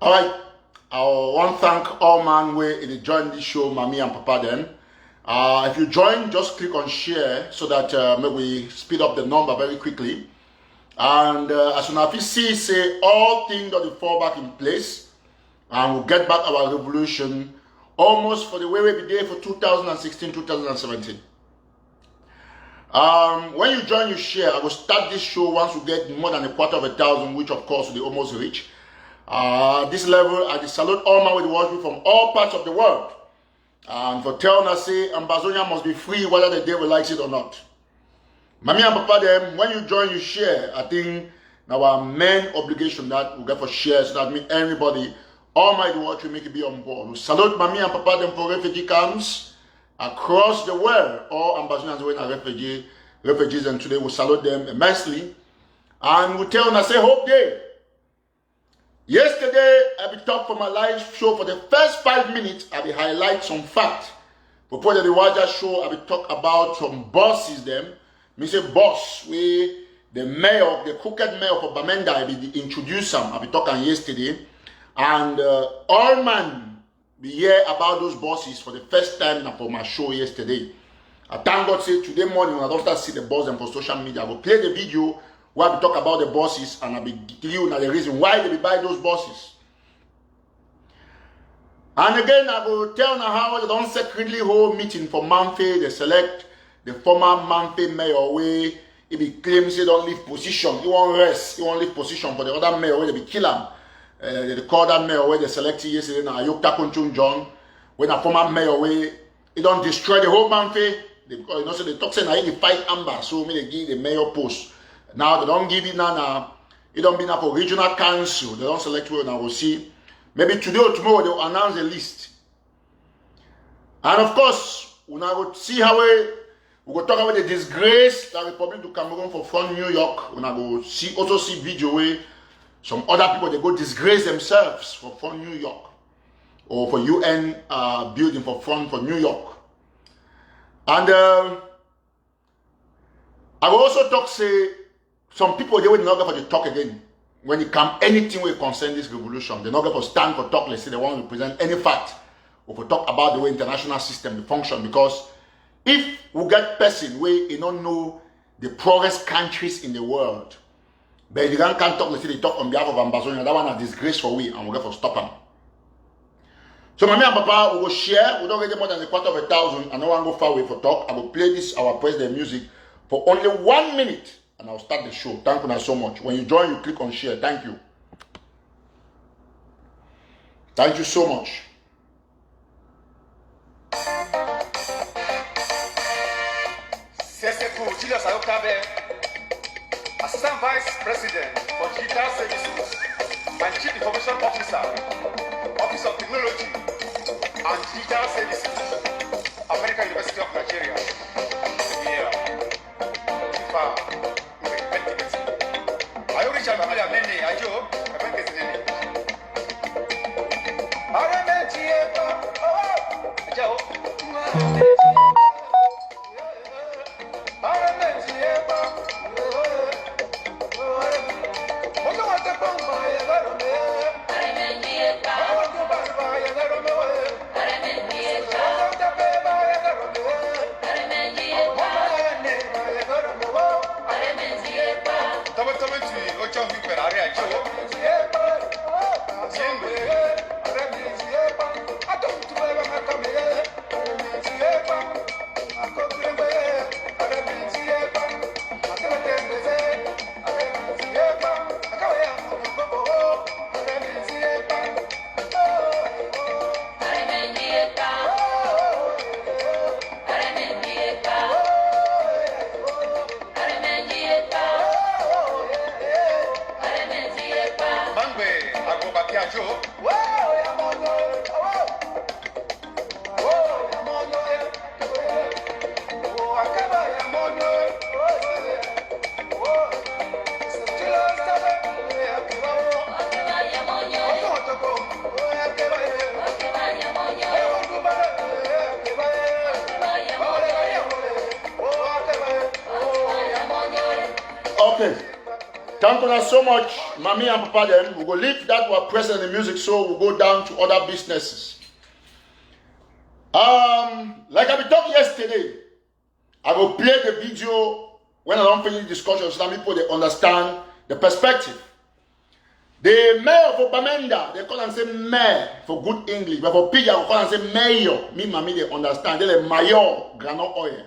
All right. I want to thank all man where they join this show, Mommy and Papa then. If you join, just click on share so that maybe we speed up the number very quickly. And as soon as we see, say all things that will fall back in place and we'll get back our revolution almost for the way we be there for 2016, 2017. When you join, you share. I will start this show once we get more than 250,000, which of course we almost reach. This level, I salute all my way to watch me from all parts of the world. And for telling us, say, Ambazonia must be free whether the devil likes it or not. Mommy and Papa, them, when you join, you share. I think our main obligation that we get for share so that means everybody, all my watch will make it be on board. We salute Mommy and Papa, them for refugee camps across the world. All Ambazonians who are refugees, and today we salute them immensely. And we tell them, I say, hope day. Yesterday, I be talk for my live show for the first 5 minutes. I be highlight some fact. Before the larger show, I be talk about some bosses them. Me say boss, we the mayor, the crooked mayor for Bamenda, I be introduce them. I be talking yesterday. And all man be hear about those bosses for the first time for my show yesterday. I thank God say today morning when I don't start see the boss them for social media, I will play the video where we talk about the bosses and I be tell you the reason why they buy those bosses. And again, I will tell now how they don't secretly hold meeting for Mamfe. They select the former Mamfe mayor where he be claims he don't leave position. He won't rest. He won't leave position for the other mayor where they be kill him. They call that mayor where they selected yesterday now Ayokta Kunchun John. When a former mayor where he don't destroy the whole Mamfe. Because you know so they talk saying he fight Amba, so me they give the mayor post. Now they don't give it now. It don't be now for regional council. They don't select where now we'll see. Maybe today or tomorrow they will announce a list. And of course, we now go see how we go talk about the disgrace that Republic to Cameroon for front New York. We now go see also see video where some other people they go disgrace themselves for front New York. Or for UN building for front for New York. And I will also talk say some people they will not go for the talk again. When it comes anything will concern this revolution, they're not going to stand for talk. Let's say they want to present any fact or for talk about the way international system function. Because if we get person where you don't know the poorest countries in the world, but you can't talk. Let's say they talk on behalf of Ambazonia. That one a disgrace for we, and we're going to stop them. So Mommy and Papa we will share. We don't get more than 250,000. I don't want to go far away for talk. I will play this our president music for only 1 minute. And I'll start the show. Thank you so much. When you join, you click on share. Thank you. Thank you so much. Assistant Vice President for Digital Services and Chief Information Officer, Office of Technology and Digital Services, American University of Nigeria. Okay. Thank you so much, Mommy and Papa. Then we will leave that we're present in the music, so we'll go down to other businesses. Like I been talking yesterday, I will play the video when I don't finish the discussion so that people they understand the perspective. The mayor of Bamenda, they call and say mayor for good English, but for pidgin, they call and say mayor. Me, mommy, they understand. They're mayor, granite oil.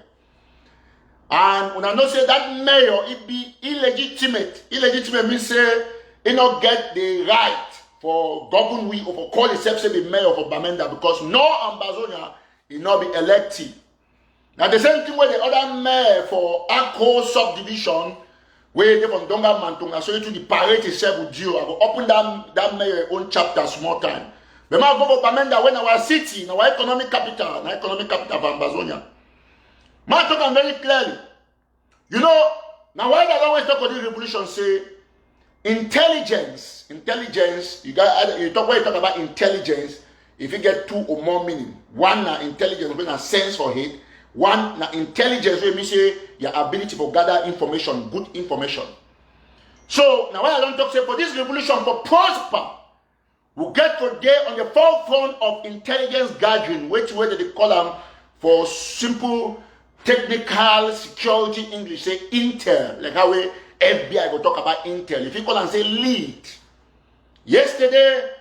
And when I know say that mayor, it be illegitimate. Illegitimate means say he not get the right for govern we or for call himself say the mayor for Bamenda because no Ambazonia he not be elected. Now the same thing with the other mayor for Ako subdivision, where they from Donga Mantonga, so to the parade itself with you. I will open that mayor own chapter small time. But I go for Bamenda when our city, our economic capital of Ambazonia. Man talking very clearly. You know, now why they always talk about this revolution say intelligence, you talk when you talk about intelligence, if you get two or more meaning. One na intelligence when a sense for it, one na intelligence when me say your ability to gather information, good information. So now why I don't talk say for this revolution for prosper, we get today on the forefront of intelligence gathering, which way they call them for simple technical security English, say intel, like how we FBI go talk about intel. If you call and say lead. Yesterday,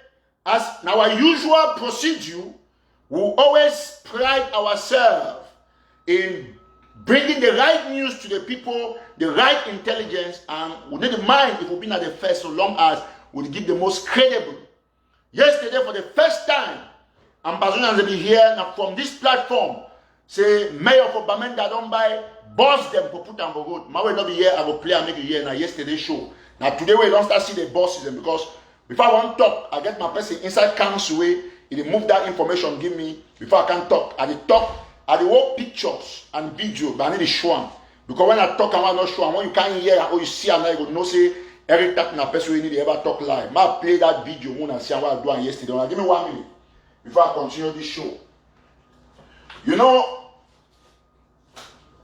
as our usual procedure, we always pride ourselves in bringing the right news to the people, the right intelligence, and we need to mind if we've been at the first so long as we give the most credible. Yesterday, for the first time, Ambazonians will be here now from this platform. Say, mayor for Bamenda don't buy, boss them to put them for road. My way not be here, I will play and make it here in a yesterday show. Now today we don't start see the bosses them because before I want to talk, I get my person inside council way, he move that information, give me before I can talk. I work pictures and video, but I need to show them. Because when I talk, I'm not sure. And when you can't hear or you see and I go no say every time na person we need to ever talk live. I play that video when I see what I do yesterday. Now give me 1 minute before I continue this show. You know,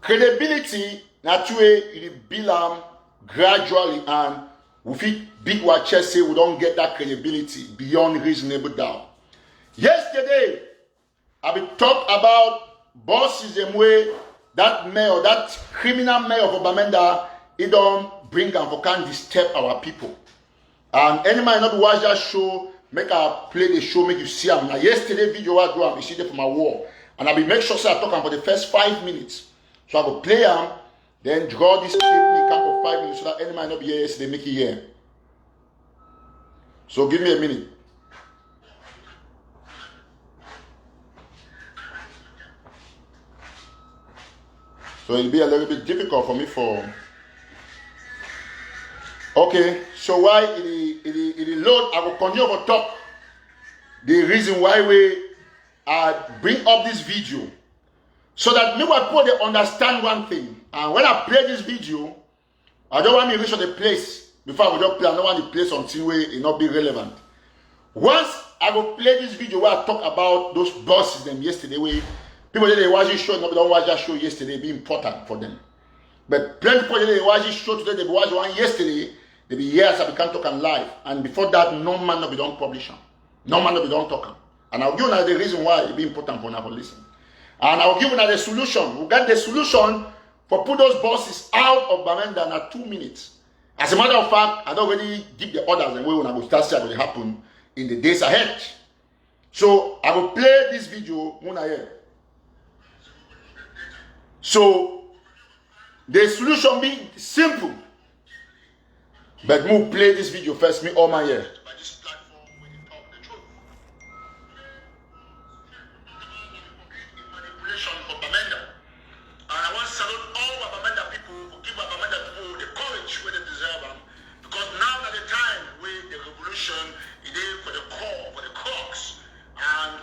credibility, that way, it build gradually, and we feel big what chest say we don't get that credibility beyond reasonable doubt. Yesterday, I been talk about bosses and way that mayor, that criminal mayor of Bamenda, he don't bring and for can disturb our people. And any man not be watch that show, make I play the show, make you see them. Now yesterday video I do, I see them from my wall. And I will make sure I talk for the first 5 minutes. So I will play them, then draw this clip, me come for 5 minutes so that any man not be here, so they make it here. So give me a minute. So it'll be a little bit difficult for me for. Okay, so why it load, I will continue to talk. The reason why we bring up this video so that people they understand one thing. And when I play this video, I don't want me to reach the place before I will just play. I don't want the place until it not be relevant. Once I will play this video where I talk about those bosses them yesterday, where people they watch this show, nobody don't watch that show yesterday, be important for them. But plenty of people they watch this show today, they watch one yesterday, they be years I can't talk on live. And before that, no man not be done publishing. No man not be done talking. And I'll give you the reason why it be important for now to listen. And I'll give you the solution. We'll get the solution for put those bosses out of Bamenda in 2 minutes. As a matter of fact, I don't really give the orders and when I will start seeing what will happen in the days ahead. So I will play this video when I hear. So the solution be simple. But we'll play this video first, me all my ear.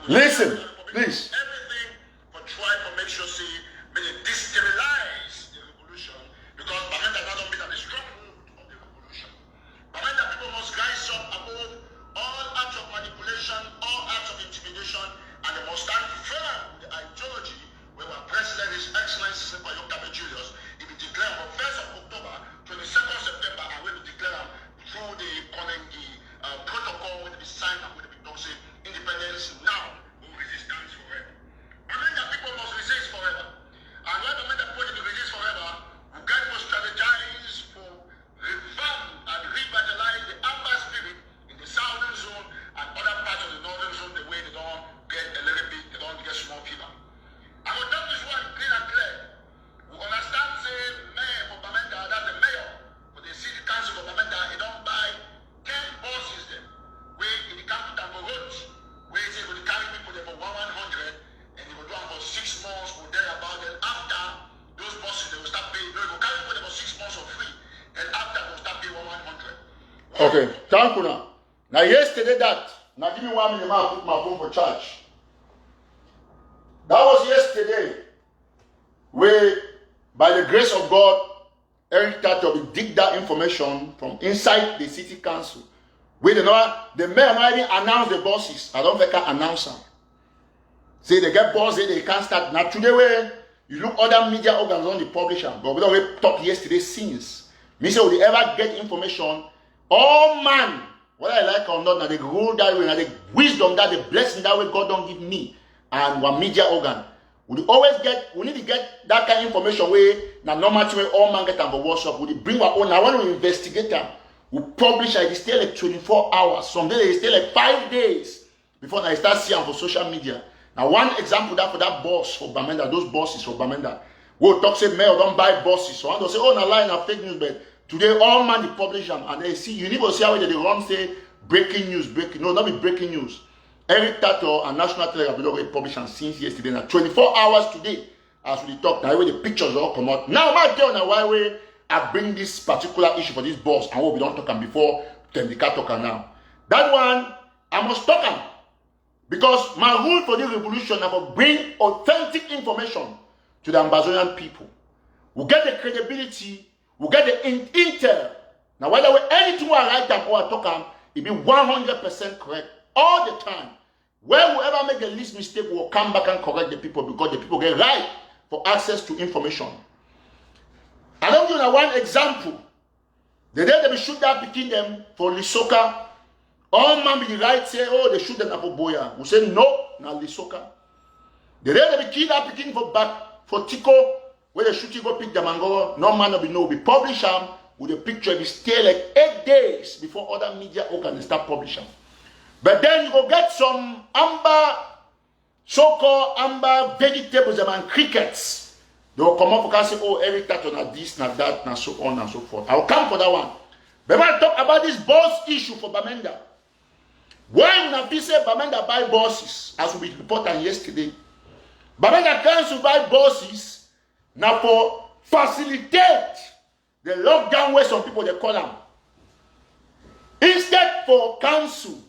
Listen, please. Everything for try to make sure see may destabilize the revolution because Bamenda doesn't mean that the stronghold of the revolution. Bamenda people must rise up above all acts of manipulation, all acts of intimidation, and they must stand firm with the ideology where our president, His Excellency Julius, he will declare from 1st of October to the 2nd of September, and we will declare Okay, thank you now. Now yesterday now give me 1 minute, I put my phone for charge. That was yesterday, where by the grace of God, Eric Tato will dig that information from inside the city council. Where the mayor already announced the bosses. I don't think I can announce them. Say they get bosses, they can't start. Now today where you look other media organs on the publisher, but we don't talk yesterday since. Me say will they ever get information? Oh man, whether I like or not, now they rule that way, now the wisdom that the blessing that way God don't give me and one media organ. We need to get that kind of information where now normal way all man get them for WhatsApp. We bring our own. Now when we investigate them, we publish it. It's still like 24 hours. Some days it's still like 5 days before I start seeing for social media. Now one example that for that boss for Bamenda, those bosses for Bamenda, we'll talk say mail don't buy bosses. So they'll say, oh, na lie, na fake news, but today all man they publish them and they see you need to see how they run say breaking news, no, not be breaking news. Eric Tato and National Telegraph will already publish and since yesterday. Now 24 hours today, as we talk, now where the pictures all come out. Now my tell now why way I bring this particular issue for this boss and what we don't talk on before, then the cat talk now. That one I must talk on. Because my rule for this revolution is to bring authentic information to the Amazonian people. We get the credibility, we get the intel. Now whether anything I write them or I talk on, it be 100% correct all the time. When we ever make the least mistake, we'll come back and correct the people because the people get right for access to information. I'll give you one example. The day they shoot that picking them for Lisoka, all man be the right say, oh, they shoot them at Boya. We say no, not Lisoka. The day they kill that picking for Tico, where they shoot you go pick them and go, no man will be no. We publish them with a picture, we stay like 8 days before other media organs start publishing. But then you go get some Amba, so-called Amba vegetables and crickets. They will come up and say, oh, every tato, not this, not that, and so on and so forth. I will come for that one. But when I talk about this boss issue for Bamenda, why when I say Bamenda buy bosses, as we reported yesterday, Bamenda council buy bosses now for facilitate the lockdown where some people they call them. Instead for council,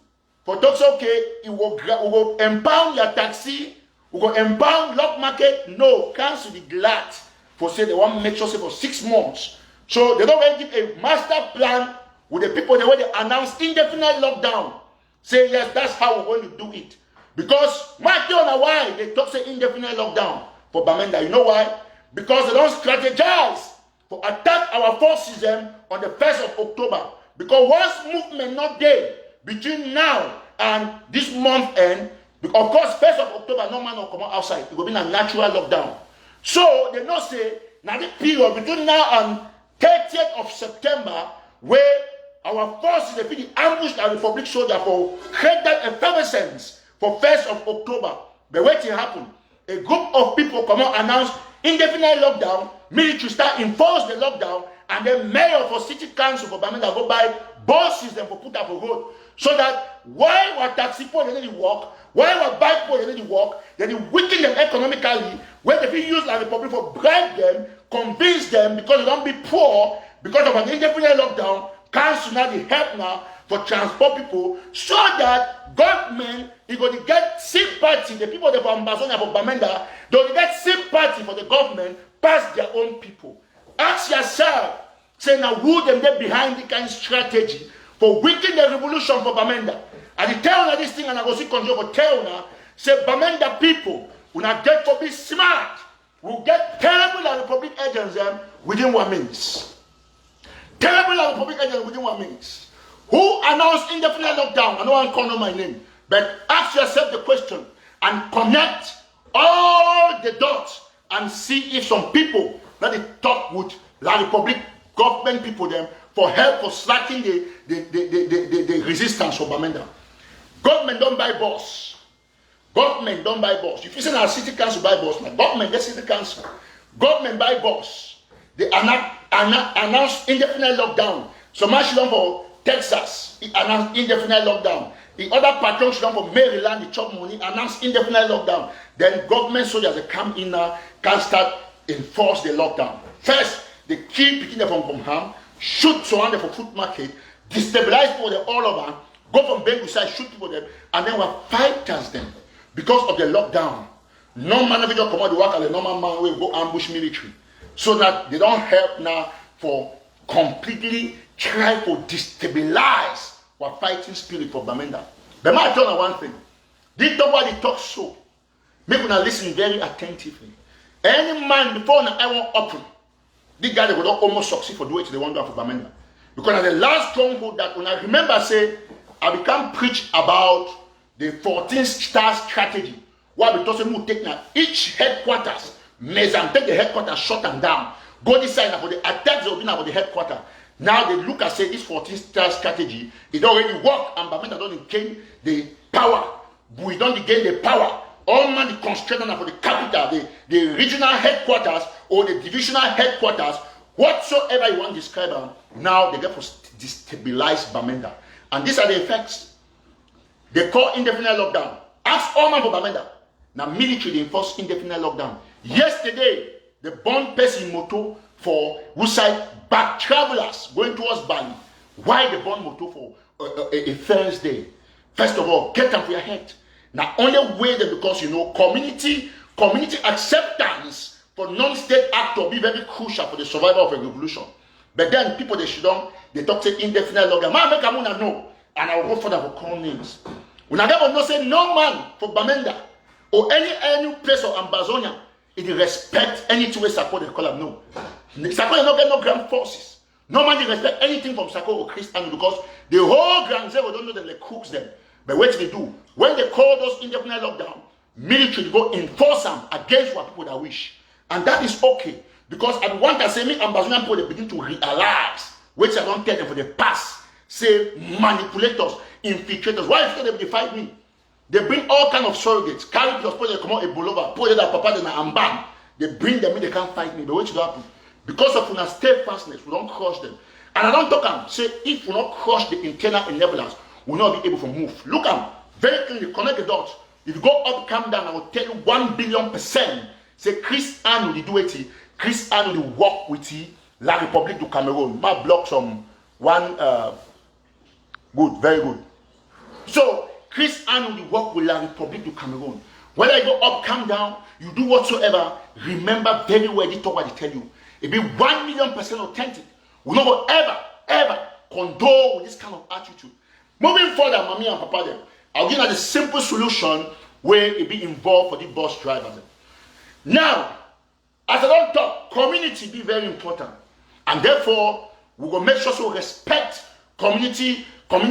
for talks okay, it will empower your taxi, we go empower lock market. No, council be glad for say they want to make sure say for 6 months. So they don't really give a master plan with the people the way they announce indefinite lockdown. Say yes, that's how we're going to do it. Because my don't know why they talk say indefinite lockdown for Bamenda. You know why? Because they don't strategize for attack our forces on the 1st of October. Because once movement not there between now and this month end, of course, 1st of October, no man will come outside. It will be a natural lockdown. So they not say now the period between now and 30th of September, where our forces they feel ambushed our Republic soldier for create that effervescence for 1st of October. But what will happen? A group of people come out announce indefinite lockdown, military start enforce the lockdown, and then mayor for city council for Bamenda go buy buses them for put up a road. So that while our taxi people they need to walk, while our bike people they need to walk, they need to weaken them economically, where they will use the Republic for bribe them, convince them because they don't be poor, because of an indefinite lockdown, council now the help now for transport people, so that government is going to get sympathy, the people that for Amazonia, for Bamenda, they will get sympathy for the government past their own people. Ask yourself, say now who them there behind the kind of strategy for weakening the revolution for Bamenda. And he tell her this thing and I go see control for tell her, say Bamenda people, will not get to be smart, will get terrible and Republic agents within 1 minute. Terrible and Republic agents within 1 minute. Who announced indefinite lockdown? I don't want to call my name, but ask yourself the question and connect all the dots and see if some people that they talk with La Republic government people them for help for slacking the resistance for Bamenda. Government don't buy boss. Government don't buy boss. If you say our city council buy boss, now government get city council. Government buy boss. They announce indefinite lockdown. So much for Texas, it announced indefinite lockdown. The other patrons for Maryland, the chop money, announced indefinite lockdown. Then government soldiers that come in now can start enforce the lockdown. First, they keep picking them from Bomham, shoot surrounded for food market, destabilize people them all over, go from Bengu side, shoot people them, and then we fighters them because of the lockdown. No man ever just come out to work as a normal man will go ambush military. So that they don't help now for completely try to destabilize our fighting spirit for Bamenda. But I tell you one thing. This talk why they talk so. Make una listen very attentively. Any man before I want open, this guy they would almost succeed for doing it they want to do for Bamenda. Because at the last stronghold that when I remember say, I become preach about the 14-star strategy. Why we talk about take now each headquarters, measure take the headquarters, shut them down. Go this side for the attacks will be about the headquarters. Now they look and say this 14-star strategy, it already worked and Bamenda don't gain the power. We don't gain the power. All man the constraint for the capital, the regional headquarters or the divisional headquarters, whatsoever you want to describe them, now they get to destabilize Bamenda. And these are the effects. They call indefinite lockdown. Ask all man for Bamenda. Now military they enforce indefinite lockdown. Yesterday, the bond person moto for Wusai back travelers going towards Bali. Why the bond moto for a Thursday? First of all, get them for your head. Now only way that because you know community acceptance for non-state actor be very crucial for the survival of a revolution. But then people they should they talk say indefinite lockdown. Man make a know and I will go further for call names. When I never know say no man for Bamenda or any place of Ambazonia, it respect anything where Sako they call them no. Sako not get no grand forces. No man they respect anything from Sako or Christian because the whole Grand Zero don't know that they cooks them. But what they do, when they call those indefinite lockdown, military go enforce them against what people that wish. And that is okay. Because at one time, say me Ambazonian people they begin to realize, which I don't tell them for the past, say manipulators, infiltrators. Why is they fight me? They bring all kind of surrogates, carry plus put they come out a bolova, put it that papa then Amba. They bring them in, they can't fight me. But what should happen? Because of our steadfastness, we don't crush them. And I don't talk and say if we not crush the internal enablers, we'll not be able to move. Look at very clearly, connect the dots. If you go up, come down, I will tell you 1,000,000,000%. Say Chris Ann will do it. Chris Ann will work with La Republic du Cameroon. My block some one good, very good. So Chris Ann will work with La Republic du Cameroon. Whether you go up, come down, you do whatsoever, remember very well the talk what they tell you. It be 1,000,000% authentic. We not ever condone with this kind of attitude. Moving further, mommy and papa them, I'll give you the simple solution where it be involved for the bus drivers. Now, as I don't talk, community be very important. And therefore, we will make sure to respect community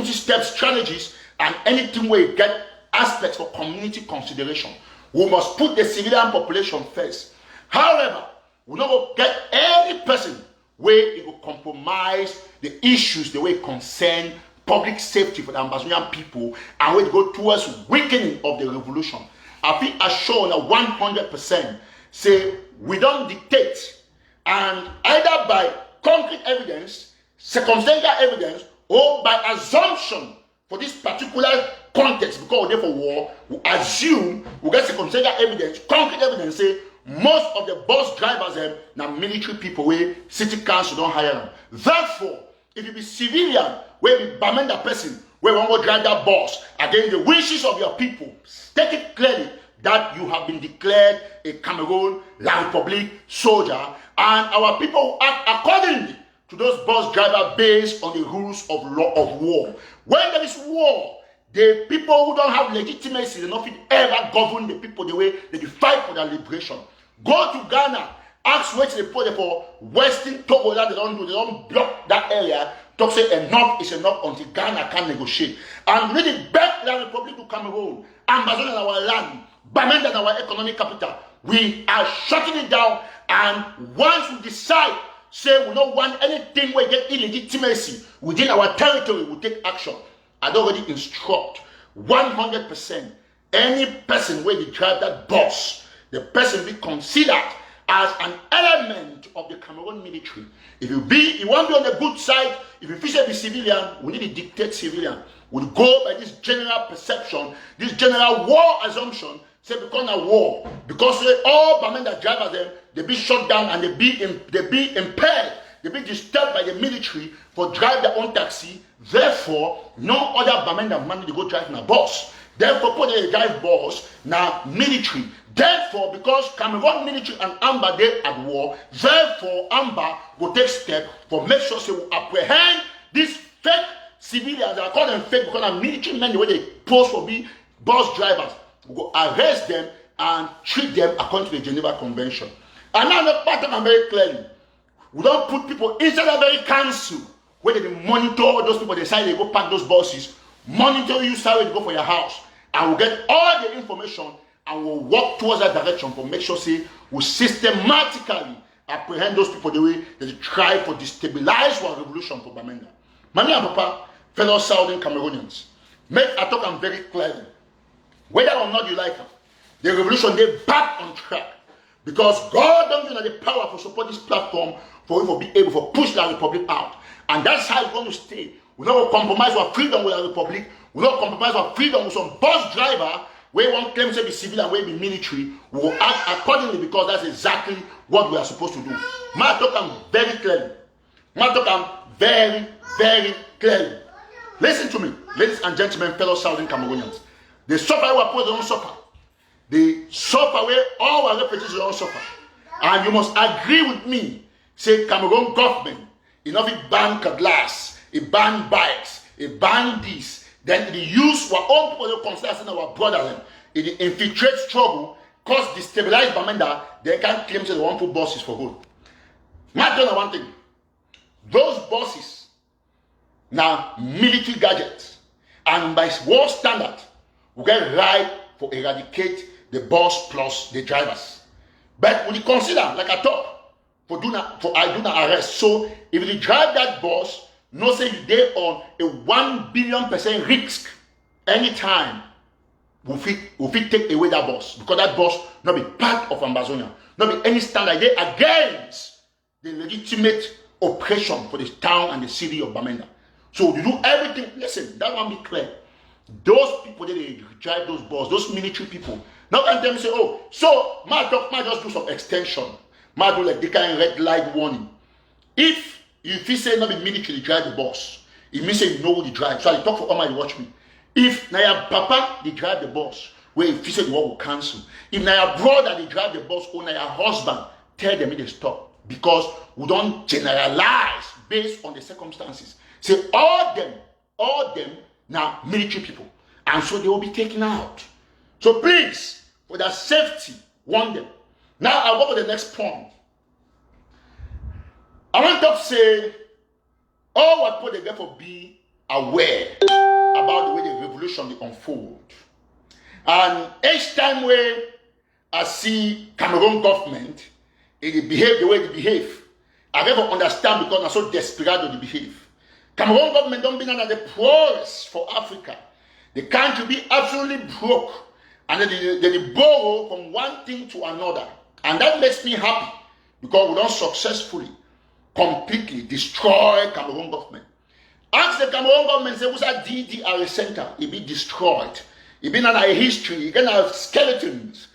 step strategies and anything where you get aspects for community consideration. We must put the civilian population first. However, we don't get any person where it will compromise the issues the way it concern public safety for the Ambazonian people and we go towards weakening of the revolution. I think as shown 100% say we don't dictate and either by concrete evidence, circumstantial evidence, or by assumption for this particular context because we're there for war, we assume we get circumstantial evidence, concrete evidence say most of the bus drivers now military people where city council don't hire them. Therefore, if you be civilian, where be Bamenda person, where one will drive that bus against the wishes of your people, take it clearly that you have been declared a Cameroon La Republic soldier, and our people act accordingly to those bus drivers based on the rules of law of war. When there is war, the people who don't have legitimacy, they don't ever govern the people the way they fight for their liberation. Go to Ghana, ask what they put for Western Togo that they don't block that area. Talk say enough is enough until Ghana can negotiate. And really beg the Republic to Cameroon, Ambazonia our land, Bamenda our economic capital. We are shutting it down, and once we decide, say we don't want anything where get illegitimacy within our territory, we take action. I'd already instruct 100% any person where they drive that bus, the person be considered as an element of the Cameroon military. If you want to be on the good side, if you fish be civilian, we need to dictate civilian. We'll go by this general perception, this general war assumption, say because a war, because all Bamenda drivers they be shut down and they be impaired they be disturbed by the military for drive their own taxi. Therefore, no other Bamenda money to go drive in a bus. Therefore, put a drive bus now military. Therefore, because Cameroon military and Amba they at war, therefore Amba will take step for make sure they will apprehend these fake civilians. I call them fake because I'm military men the way they pose for be bus drivers. We will arrest them and treat them according to the Geneva Convention. And now the pattern very clearly. We don't put people inside the very council where they monitor those people, decide they go pack those buses, monitor you, sorry to go for your house, and we'll get all the information and we'll walk towards that direction for make sure say we systematically apprehend those people the way that they try to destabilize our revolution for Bamenda. Mami and Papa, fellow Southern Cameroonians, make I talk them very clearly. Whether or not you like them, the revolution they back on track. Because God don't give us the power to support this platform for we to be able to push the republic out. And that's how it's going to stay. We're not going to compromise our freedom with our republic. We're not going to compromise our freedom with some bus driver where one claims to be civil and where be military. We will act accordingly because that's exactly what we are supposed to do. I talk them very clearly. I talk them very, very clearly. Listen to me, ladies and gentlemen, fellow Southern Cameroonians. The suffer who oppose don't suffer. The suffer where all our refugees don't suffer. And you must agree with me. Say Cameroon government, enough it ban glass, it ban bikes, it ban this. Then it use our own people to consider as our brotherland. It infiltrates trouble, cause destabilize Bamenda, they can't claim to the one put buses for good. Matter one thing. Those buses now military gadgets. And by world standard, we get right for eradicate the bus plus the drivers. But when you consider, like I talk, for do not arrest. So if you drive that bus, no say you there on a 1 billion% risk anytime we fit take away that bus. Because that bus not be part of Ambazonia. Not be any standard they against the legitimate oppression for the town and the city of Bamenda. So you do everything. Listen, that one be clear. Those people that they drive those buses, those military people, now can tell me say, oh, so might just do some extension. Might do like the kind of red light warning. If you say not be military drive the bus, it means say you know who they drive. So I talk for Oma, you watch me. If na your papa they drive the bus, where if you say the war will cancel. If na your brother they drive the bus, or na your husband, tell them they stop. Because we don't generalize based on the circumstances. Say all them now military people. And so they will be taken out. So please, for their safety, warn them. Now I'll go to the next point. I want to say, all what people they therefore be aware about the way the revolution will unfold. And each time where I see Cameroon government, it behave the way they behave. I never understand because I'm so desperate they behave. Cameroon government don't be none of the poorest for Africa. The country be absolutely broke. And then they borrow from one thing to another. And that makes me happy because we don't successfully, completely destroy Cameroon government. Ask the Cameroon government, say, what's that DDR center? It be destroyed. It be not a history. It can have skeletons.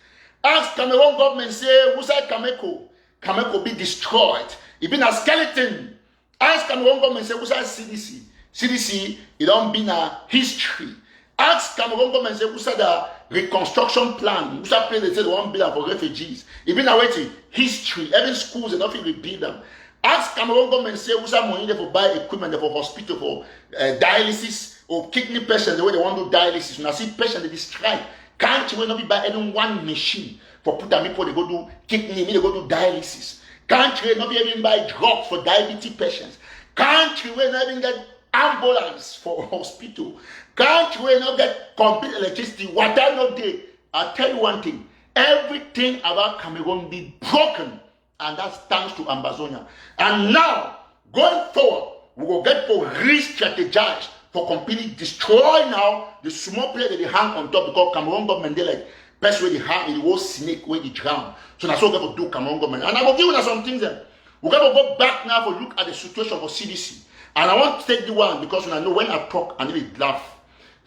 Ask Cameroon government, say, what's that Kameko? Kameko be destroyed. It be not a skeleton. Ask Cameroon government, say, what's that CDC? CDC, it don't be a history. Ask Cameroon government, say, what's that reconstruction plan? What's that place they say the 1 billion for refugees? It be not waiting history. Every schools and nothing repeat them. Ask Cameroon government, say, what's that money they for buy equipment for hospital for dialysis or kidney patients the way they want to do dialysis. When I see patients they describe, can't you not be buy any one machine for put them before they go do kidney, they go do dialysis. Can't you not be even buy drugs for diabetes patients? Can't you not even get ambulance for hospital? Can't you not get complete electricity? Water no day. I'll tell you one thing. Everything about Cameroon be broken. And that's thanks to Ambazonia. And now, going forward, we will get to re-strategize for completely destroy now the small player that they hang on top because Cameroon government, they like, best way they hang, it will snake where they drown. So that's what we're going to do Cameroon government. And I will give you some things then. We're going to go back now for look at the situation for CDC. And I want to take the one because when I know when I talk, I need to laugh.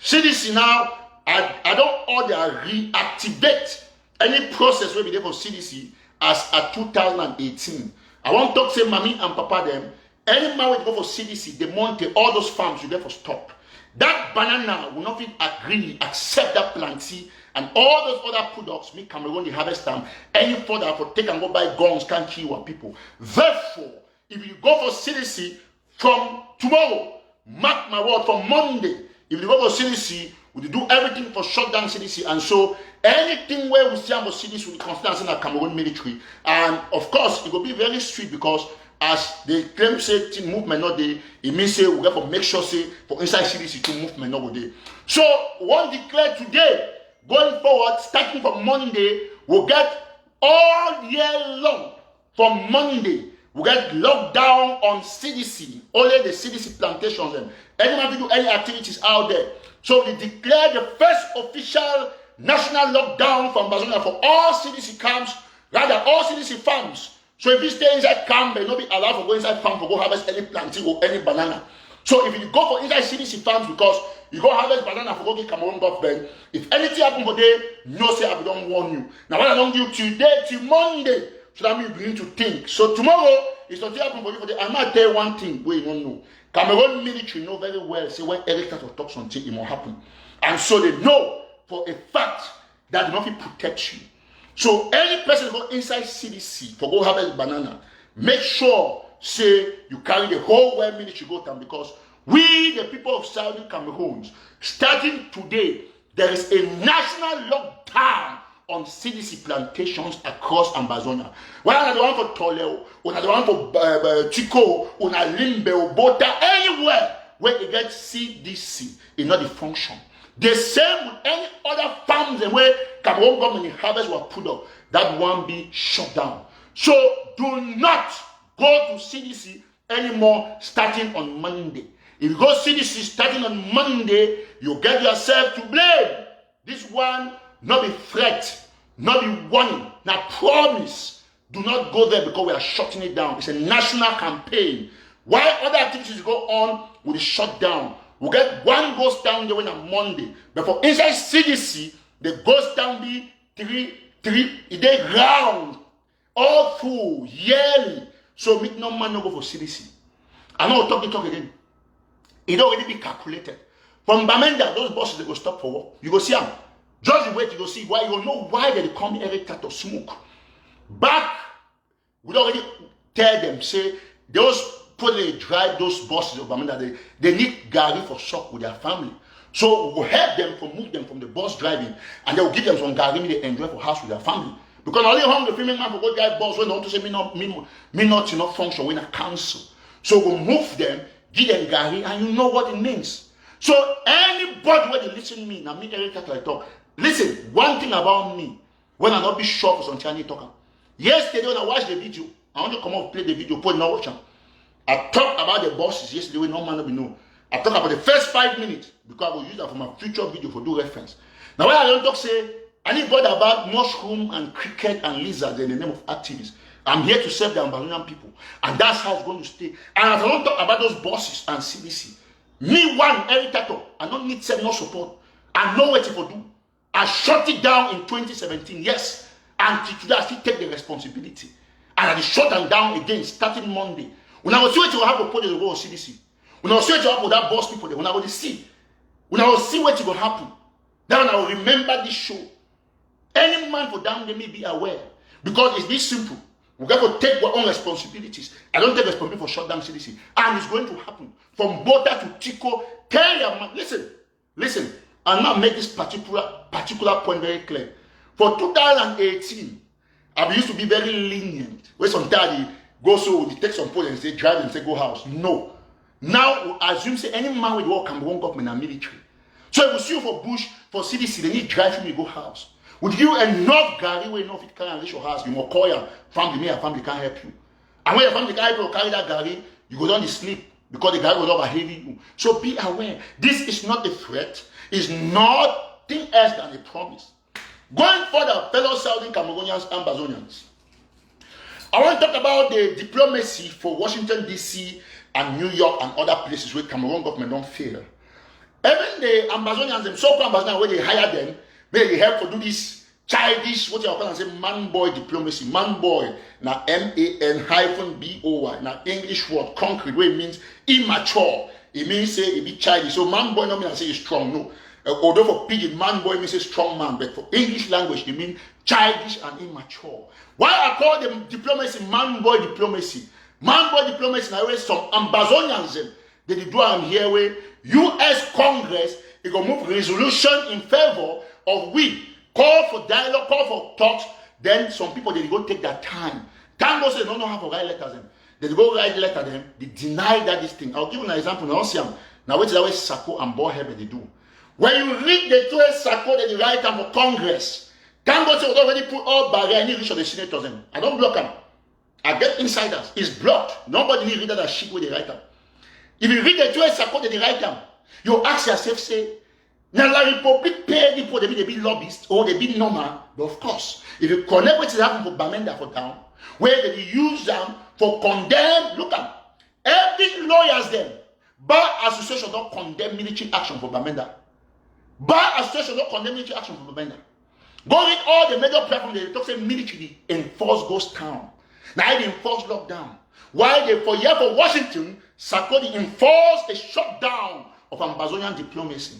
CDC now, I don't order reactivate any process where we did for CDC as at 2018. I want to talk say mommy and papa them. Any man will go for CDC, the Monte, all those farms you get for stop. That banana will not be agree, accept that planty and all those other products. Me Cameroon the harvest them. Any further for take and go buy guns can't kill our people. Therefore, if you go for CDC from tomorrow, mark my word, from Monday, if you go for CDC, we do everything for shut down CDC, and so anything where we see about CDC will be considered as a Cameroon military. And of course, it will be very strict because as they claim say team movement not there, it means say we have to make sure say for inside CDC team movement not there. So one declare today, going forward, starting from Monday, we'll get all year long from Monday. We get lockdown on CDC, only the CDC plantations. And anyone do any activities out there. So they declare the first official national lockdown from Barcelona for all CDC camps, rather all CDC farms. So if you stay inside camp, they will not be allowed to go inside farm to go harvest any plantain or any banana. So if you go for inside CDC farms because you go harvest banana for go get Cameroon government, if anything happen for them, no say I don't warn you. Now what I don't do today till Monday, so that means you begin to think. So tomorrow is not happen for you for the. I'm not tell you one thing where you don't know. Cameroon military know very well say when Eric Tato talks something, it will happen. And so they know for a fact that nothing protects you. So any person go inside CDC for go harvest banana, make sure say you carry the whole world military go down, because we the people of Southern Cameroon, starting today, there is a national lockdown on CDC plantations across Ambazonia. One are the one for Toleo, one are the one for Chico, one are Limbe, Bota, anywhere where you get CDC, it not the function. The same with any other farms and where Cameroon government harvest were put up, that one be shut down. So do not go to CDC anymore starting on Monday. If you go CDC starting on Monday, you get yourself to blame. This one, not be threat, not be warning, not promise. Do not go there because we are shutting it down. It's a national campaign. While other activities go on, we shut down. We get one goes down there on Monday. But for inside CDC, the goes down be three, they round all through yearly. So make no man no go for CDC. I know talk again. It already be calculated. From Bamenda, those bosses they go stop for work. You go see them. Just wait, you go see why. You go know why they come Eric Tato smoke. Back, we already tell them, say, those people they drive those buses of Bamenda, they need GARRI for shock with their family. So we will help them to move them from the bus driving, and they will give them some GARRI they enjoy for house with their family. Because only hungry female man for go drive bus when they want to say me not function when I cancel. So we'll move them, give them GARRI, and you know what it means. So anybody where they listen to me, now me Eric Tato I talk. Listen, one thing about me, when I not be sure for some Chinese talker. Yesterday when I watched the video, I want to come up play the video, put no watch them. I talked about the bosses yesterday when no man will be know. I talked about the first 5 minutes because I will use that for my future video for do reference. Now when I don't talk say, I need bother about mushroom and cricket and lizards in the name of activists. I'm here to serve the Ambazonian people. And that's how it's going to stay. And if I don't talk about those bosses and CDC, me one, Eric Tato, I don't need no support. I know what to do. I shut it down in 2017, yes. And today I still take the responsibility. And I shut them down again starting Monday. When I was see what you have to put in the role of CDC. When I was see what you have with that boss people there, when I will see. When I will see what will happen. Then I will remember this show. Any man for down there may be aware. Because it's this simple. We got to take our own responsibilities. I don't take responsibility for shut down CDC. And it's going to happen. From Bota to Chico, tell your man, listen, I'll not make this particular point very clear. For 2018, I used to be very lenient. Where sometimes they go so, they take some poll and say, drive and say, go house. No. Now, assume say any man with work Cameroon government and military. So if we see you for Bush, for CDC, they need drive you go house. Would you enough GARRI where enough it can reach your house? You must call your family, your family can't help you. And when your family can't help you carry that GARRI, you go down to sleep because the GARRI will not heavy you. So be aware. This is not a threat. It's nothing else than a promise. Going further, fellow Southern Cameroonians and Ambazonians, I want to talk about the diplomacy for Washington, D.C. and New York and other places where Cameroon government don't fail. Even the Ambazonians, them so-called Ambazonians, where they hire them, where they help to do this childish, what you call and say man boy diplomacy. Man boy, now MAN-BOY, now English word concrete, where it means immature. It means say it be childish. So man boy no mean I say it's strong. No. Although for pidgin, man boy means a strong man, but for English language it means childish and immature. Why I call them diplomacy man boy diplomacy? Man boy diplomacy now some Ambazonians they do am here where US Congress it go move resolution in favor of we call for dialogue, call for talks. Then some people they go take their time. Time goes they don't know how to write letters. They go write letter them. They deny that this thing. I'll give you an example. Now which is the way Sako and Poorest they do. When you read the 12 Sako that they write them for Congress, time goes they already put all barrier any reach of the senators. I don't block them. I get insiders. It's blocked. Nobody need read that shit where they write them. If you read the 12 Sako that they write them, you ask yourself, say, now la Republic pay people they be lobbyists or they be normal, but of course, if you connect what is happening for Bamenda for down, where they use them for condemn, look at every lawyers them, Bar Association don't condemn military action for Bamenda. Bar Association don't condemn military action for Bamenda. Go read all the major platforms they talk say military enforce ghost town. Now they enforce lockdown. While they for here for Washington, Sako enforce a shutdown of Ambazonian diplomacy.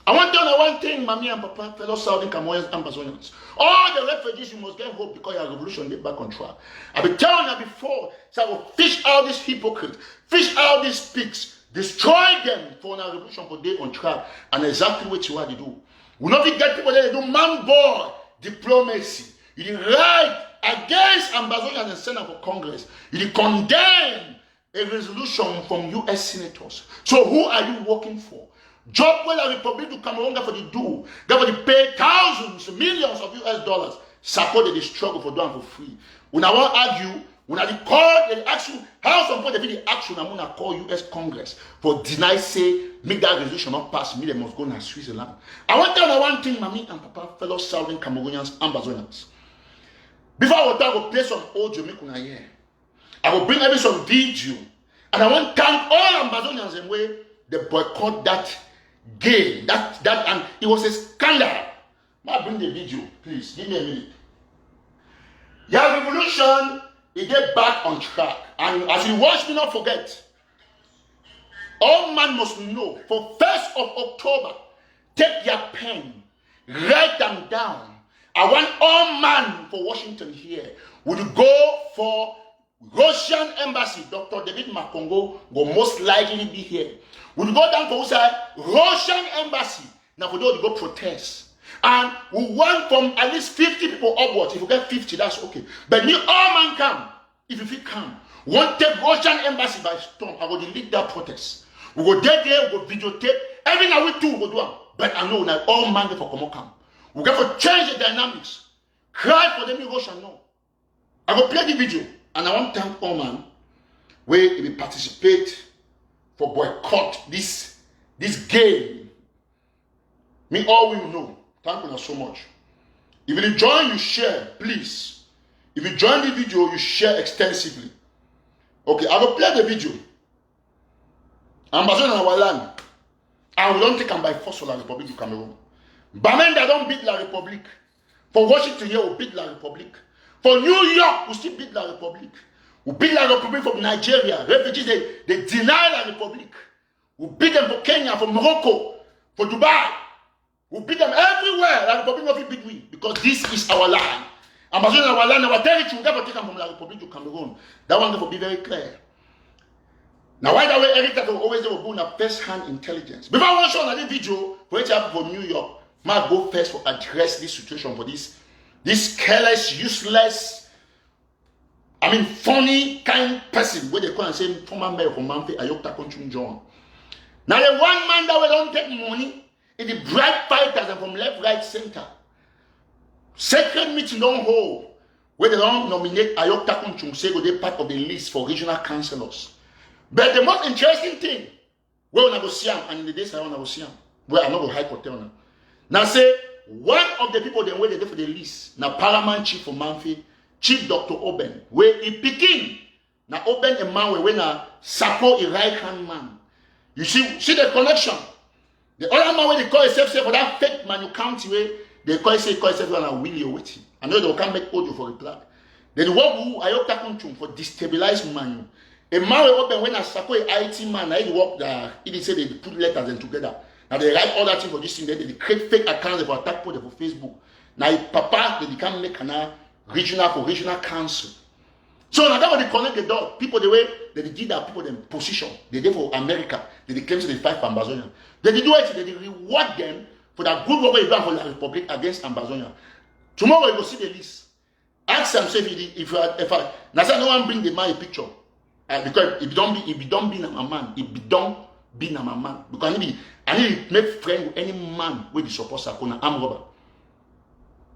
I want to know one thing, Mommy and Papa, fellow Southern Cameroonians, Ambazonians. All the refugees, you must get hope because your revolution get back on track. I've been telling you before, so I will fish out these hypocrites, fish out these pigs, destroy them for our revolution for day on track, and exactly what you want to do. We not get people that do man boy diplomacy. You did right against Ambazonians and Senate for Congress. You did condemn a resolution from US senators. So who are you working for? Job where the Republic to Cameroon for the do. They will pay thousands, millions of US dollars. Support the struggle for doing for free. When I want to argue, when I call, they ask you how some point they be the action. I'm gonna call US Congress for deny say make that resolution not pass. Me they must go to Switzerland. I want to tell you one thing, Mommy and Papa, fellow Southern Cameroonians, Ambazonians. Before I will talk, I will play some audio make una hear. I will bring every some video, and I want to thank all Ambazonians in way they boycott that game, that and it was a scandal. Now bring the video, please. Give me a minute. Your revolution, it get back on track. And as you watch me, not forget. All man must know, for 1st of October, take your pen, write them down. I want all man for Washington here would go for Russian embassy. Dr. David Makongo will most likely be here. We'll go down for Russian embassy. Now for those to go protest. And we want from at least 50 people upwards. If you get 50, that's okay. But me all man come. If you feel come. We want to take Russian embassy by storm. I will lead that protest. We go there, we go videotape. Everything I will do, we go do it. But I know that all man get for come. We get for change the dynamics. Cry for them in Russia, no. I will play the video. And I want to thank all man where he will participate for boycott this game. Me all will know. Thank you so much. If you join, you share, please. If you join the video, you share extensively. Okay, I will play the video. Ambassador in our land. And we don't take them by force for La Republic of Cameroon. Bamenda don't beat La Republic. For Washington here, we beat La Republic. For New York, we still beat La Republic. We beat La Republic from Nigeria. Refugees, they deny La Republic. We beat them for Kenya, for Morocco, for Dubai. We beat them everywhere. La Republic of beat we. Because this is our land. Ambassador in our land, our territory, we never take them from La Republic to Cameroon. That one will be very clear. Now, why that way, every time we always do a first-hand intelligence. Before I want to show another video, for it to happen for New York, I go first for address this situation for this careless, useless, funny kind person where they call and say former mayor from Mamfe, Ayokta Country John. Now the one man that will don't take money in the bribe fighters and from left, right, center. Secret meeting don't hold where they don't nominate Ayokta Country say they part of the list for regional councillors. But the most interesting thing, where I go see him, and in the days I want to go see him, where I know go high hotel now. Now say one of the people then where they do for the list, now Paramount Chief for Mamfe, Chief Dr. Oben, where he picking. Now Oben a man where now Sako a right hand man. You see the connection. The other man where they call himself for that fake Manu County where they call everyone a Willie or waiting. I know they can't make audio for reply. Then what who I hope that for destabilize man. A man will open when a Sako IT man, I work there, he say they put letters and together. Now they write all that thing for this thing, they create fake accounts for attack people for Facebook. Now papa they can't make an regional council. So now that when they connect the dot, people the way they give that people them position. They did for America, they claim to the fight for Ambazonia. They do it, they reward them for that good work they done for the Republic against Ambazonia. Tomorrow you will see the list. Ask them say if I now say no one bring the man a picture. Because if you don't be a man, because I need to make friend with any man with the support Sako na arm robber.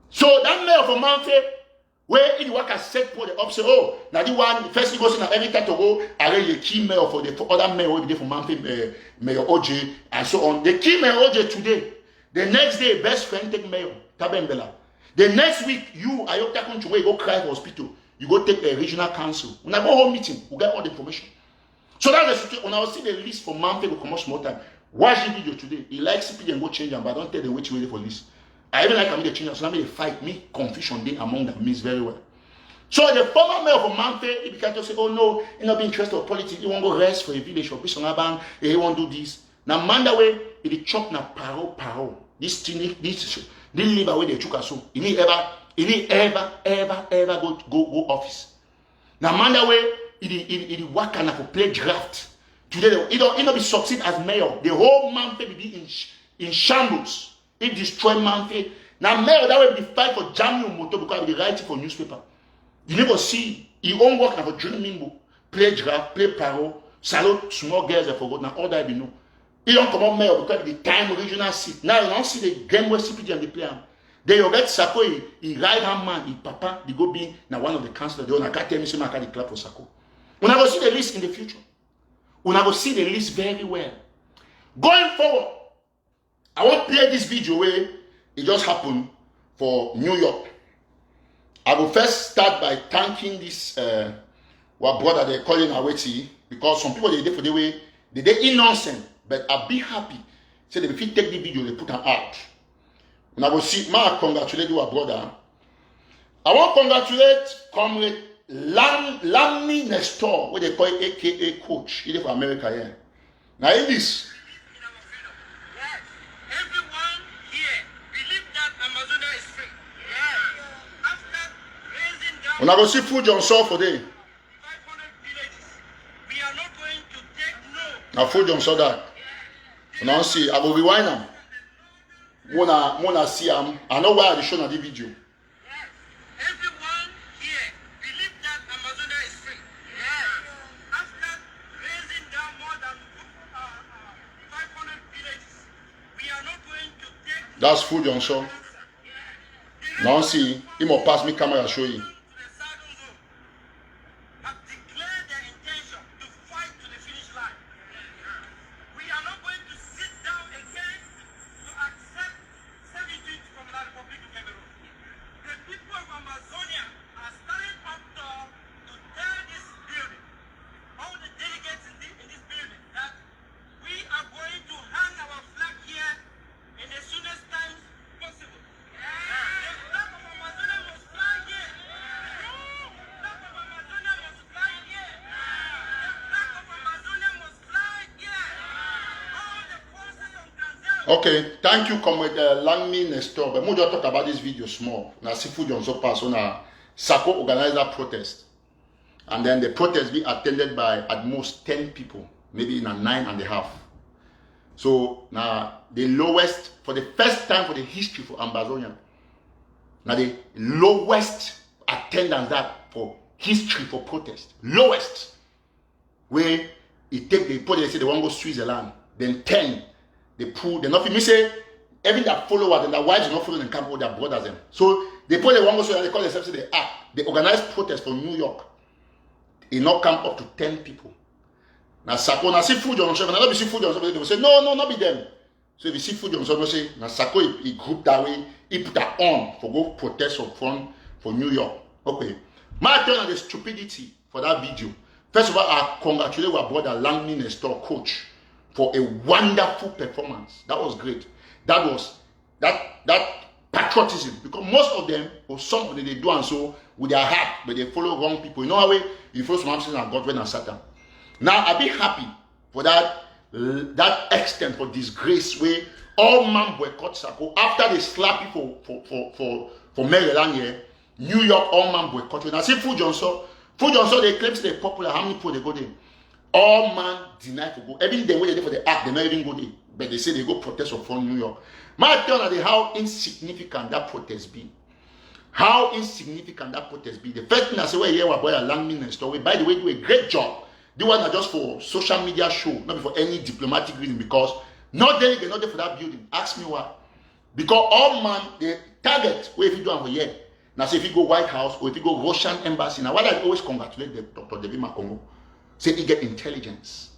So that mayor for Mamfe, where he work as set for the option, oh, now the one first he goes in every time to go arrange a key mayor for the other mayor will be there for Mamfe, Mayor OJ, and so on. The key mayor OJ today, the next day, best friend take mayor, Bamenda. The next week, you Ayota country where you go cry for hospital. You go take a regional council. When I go home meeting, we get all the information. So that's the situation. When I will see the list for Mamfe, will come out small time. Watch the video today. He likes CPD and go change them, but I don't tell them which way for this. I even like I the change, so I made a fight. Me confusion day among them means very well. So the former mayor of Mamfe, he began to say, oh no, he not be interested in politics. He won't go rest for a village or on a bank. He won't do this. Now Manda way, he chop na paro. This thing, this live away the chuka so. He need ever go office. Now Manda way, he work and for play draft. Today he don't be succeed as mayor. The whole Mamfe will be in shambles. He destroy Mamfe. Now mayor that will be fight for Jamie Moto because he write for newspaper. You never see he own work now for dreaming book, play draft, play paro, salute small girls I forgot now all that you know. He don't come out mayor because the time regional seat. Now you don't see the game where CPG and the player. Then you get Sako, he right hand man, he papa, they go be now one of the councillors. They don't tell me so much the clap for Sako. When I go see the list in the future, when I go see the list very well. Going forward, I won't play this video where it just happened for New York. I will first start by thanking this what brother they calling Aweti, because some people they did for the way they did innocent, but I'll be happy. So they fit take the video, they put them out. And I will see ma congratulate you, brother. I want to congratulate comrade Lammy Nsoh, what they call AKA coach. He did for America here. Now in this. Yes. Everyone here believe that Amazonia is free. Yes. After raising down When I go see food Nsoh for day. 500 villages, we are not going to take no. Now food Nsoh that. Now see, I will rewind them. Mona see them. I know why I show na the video. Yes. Everyone here believe that Amazonia is free. Yes. After raising down more than 500 villages, we are not going to take. That's food Nsoh. Now see, he must pass me camera show you. Have declared their intention to fight to the finish line. We are not going to sit down again to accept servitude from the Republic of Cameroon. The people of Amazonia are standing up to tell this building, all the delegates in this building, that we are going to hang our flag here in the soonest times possible. The flag of Amazonia must fly here. The flag of Amazonia must fly here. The flag of Amazonia must fly here. All the forces of Tanzania. Okay, thank you, comrade Lammy Nsoh. But we just talk about this video small. Now, see food Nsoh pass on a Sako organized that protest. And then the protest be attended by at most 10 people, maybe in a 9.5. So now the lowest, for the first time for the history for Ambazonia, now the lowest attendance that for history for protest. Lowest. Where it take the protest, they say they want to go Switzerland. Then 10. They pull, they nothing. Me say, every that followers and their wives do not follow them camp with their brothers them. So they pull the one go so they call themselves they act. They organize protest for New York. It not come up to 10 people. Now Sako, now see food on show, and I don't see food on show, they will say, no, not be them. So if you see food on show, they say, now Sako he group that way, he put that on for go protest for front for New York. Okay. My turn on the stupidity for that video. First of all, I congratulate our brother Lammy Nsoh, coach, for a wonderful performance. That was great. That patriotism, because most of them, or some of them, they do and so with their heart, but they follow wrong people. You know how you follow some things and God when and Satan. Now I be happy for that extent for disgrace where all man boycott Sako after they slap you for Maryland here, New York all man boycott you. Now see Food Johnson they claim they're popular. How many people they go there? All man deny to go. Even the way they do for the act, they not even go there. But they say they go protest from New York. My tell you how insignificant that protest be. How insignificant that protest be. The first thing I say, well, yeah, we're boy a landing and story. By the way, do a great job. The one are just for social media show, not for any diplomatic reason, because not there, they're not there for that building. Ask me why. Because all man, the target, where if you do over here. Now say if you go White House or if you go Russian embassy, now why I always congratulate the Dr. Debbie Makongo. Say he get intelligence.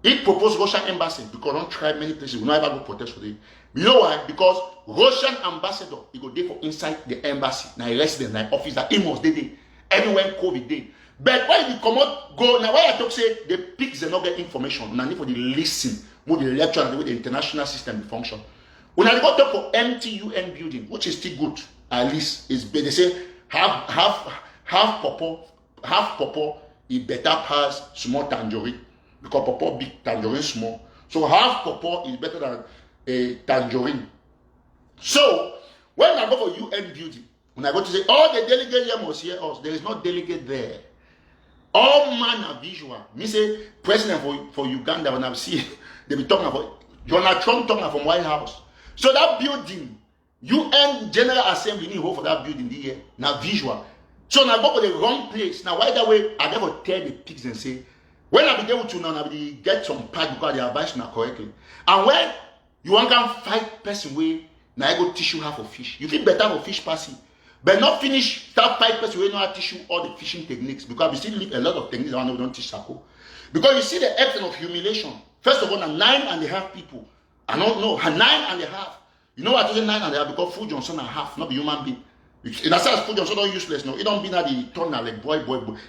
He proposed Russian embassy because don't try many places. We not ever go protest for them. You know why? Because Russian ambassador, he go there for inside the embassy, now resident, now office, that he must there. Everywhere COVID day. But why you come out, go, now why I talk say the pigs they not get information, now need for the listen, more the lecture and the way the international system function. When I go talk for empty UN building, which is still good, at least it's better. They say half purple, it better pass small tangerine. Because purple big, tangerine small. So half purple is better than a tangerine. So when I go for UN building, when I go to say all the delegates here must hear us, there is no delegate there. All man are visual. Me say president for Uganda when I see they be talking about Donald Trump talking from White House. So that building, UN General Assembly need hold for that building here. Now visual. So now go for the wrong place. Now why that way I never tell the pigs and say when I be there with you now, I be get some part because they advise now correctly. And when you want to fight person way, now I go teach you how to fish. You feel better for fish passing. But not finish start 5 person we know how to teach you all the fishing techniques because we still leave a lot of techniques around we don't teach Sako. Because you see the extent of humiliation. First of all, 9.5 people. I don't know, 9.5. You know what I say 9.5 because Food Johnson and half, not be human being. In a sense, Food Johnson don't useless no. It don't be now the turn like boy.